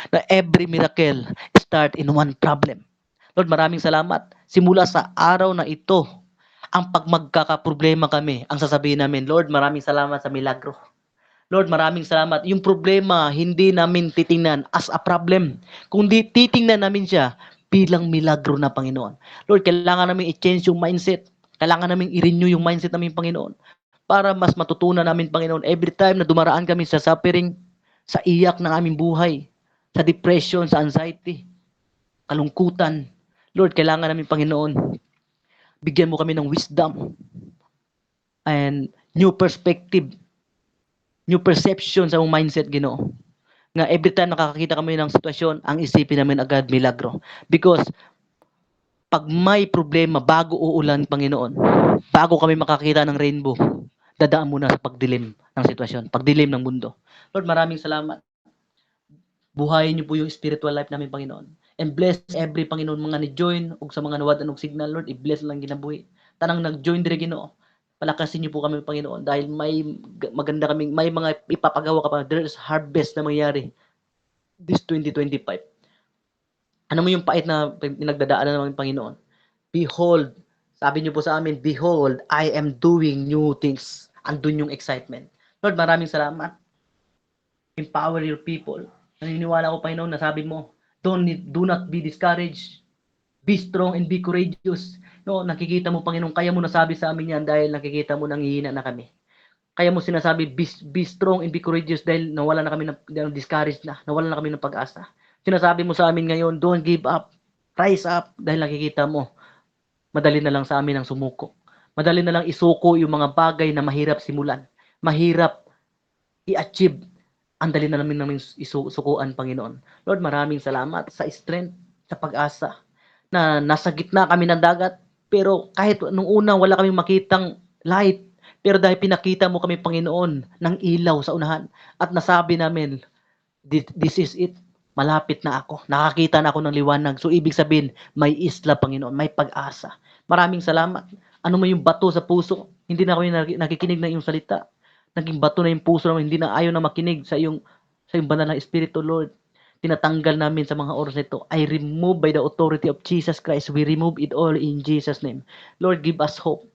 Na every miracle start in one problem. Lord, maraming salamat. Simula sa araw na ito, ang pag magkakaproblema kami, ang sasabihin namin, Lord, maraming salamat sa milagro. Lord, maraming salamat. Yung problema, hindi namin titingnan as a problem, kundi titingnan namin siya bilang milagro na, Panginoon. Lord, kailangan namin i-change yung mindset. Kailangan namin i-renew yung mindset namin, Panginoon, para mas matutunan namin, Panginoon, every time na dumaraan kami sa suffering, sa iyak ng aming buhay, sa depression, sa anxiety, kalungkutan. Lord, kailangan namin, Panginoon, bigyan mo kami ng wisdom and new perspective, new perception sa mong mindset, Ginoo. Nga every time nakakakita kami ng sitwasyon, ang isipin namin agad milagro. Because pag may problema, bago uulan, Panginoon, bago kami makakita ng rainbow, dadaan muna sa pagdilim ng sitwasyon, pagdilim ng mundo. Lord, maraming salamat. Buhayin niyo po yung spiritual life namin, Panginoon. And bless every, Panginoon, mga ni-join o sa mga nawadan og signal, Lord, i-bless lang ginabuhi. Tanang nag-join dire, Ginoo. Palakasin niyo po kami, Panginoon, dahil may maganda kaming, may mga ipapagawa ka pa. There's harvest na mangyari this 2025. Ano mo yung pait na pinagdadaanan ng mga Panginoon? Behold, sabi niyo po sa amin, behold, I am doing new things. Andun yung excitement. Lord, maraming salamat. Empower your people. Naniniwala ko, Panginoon, na sabi mo, do not be discouraged. Be strong and be courageous. No, nakikita mo, Panginoon, kaya mo nasabi sa amin yan dahil nakikita mo nanghihina na kami. Kaya mo sinasabi, be strong and be courageous dahil nawala na kami ng discouraged na, nawala na kami ng pag-asa. Sinasabi mo sa amin ngayon, don't give up, rise up, dahil nakikita mo, madali na lang sa amin ang sumuko. Madali na lang isuko yung mga bagay na mahirap simulan, mahirap i-achieve. Ang dali na namin isukuan, Panginoon. Lord, maraming salamat sa strength, sa pag-asa, na nasa gitna kami ng dagat, pero kahit nung una wala kaming makitang light, pero dahil pinakita mo kami, Panginoon, ng ilaw sa unahan, at nasabi namin, this is it, malapit na ako, nakakita na ako ng liwanag. So ibig sabihin, may isla, Panginoon, may pag-asa. Maraming salamat. Ano mo yung bato sa puso, hindi na kami nakikinig ng iyong salita. Naging bato na yung puso namin, hindi na ayaw na makinig sa iyong banal na Espiritu, Lord. Tinatanggal namin sa mga oras nito. I remove by the authority of Jesus Christ. We remove it all in Jesus' name. Lord, give us hope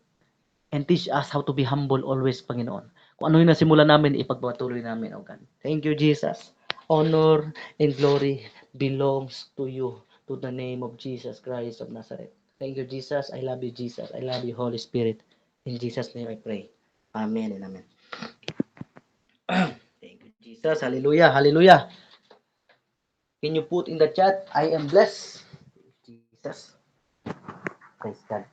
and teach us how to be humble always, Panginoon. Kung ano yung nasimulan namin, ipagpatuloy namin, O God. Thank you, Jesus. Honor and glory belongs to you, to the name of Jesus Christ of Nazareth. Thank you, Jesus. I love you, Jesus. I love you, Holy Spirit. In Jesus' name I pray. Amen and amen. Thank you, Jesus. Hallelujah. Hallelujah. Can you put in the chat, I am blessed? Jesus. Praise God.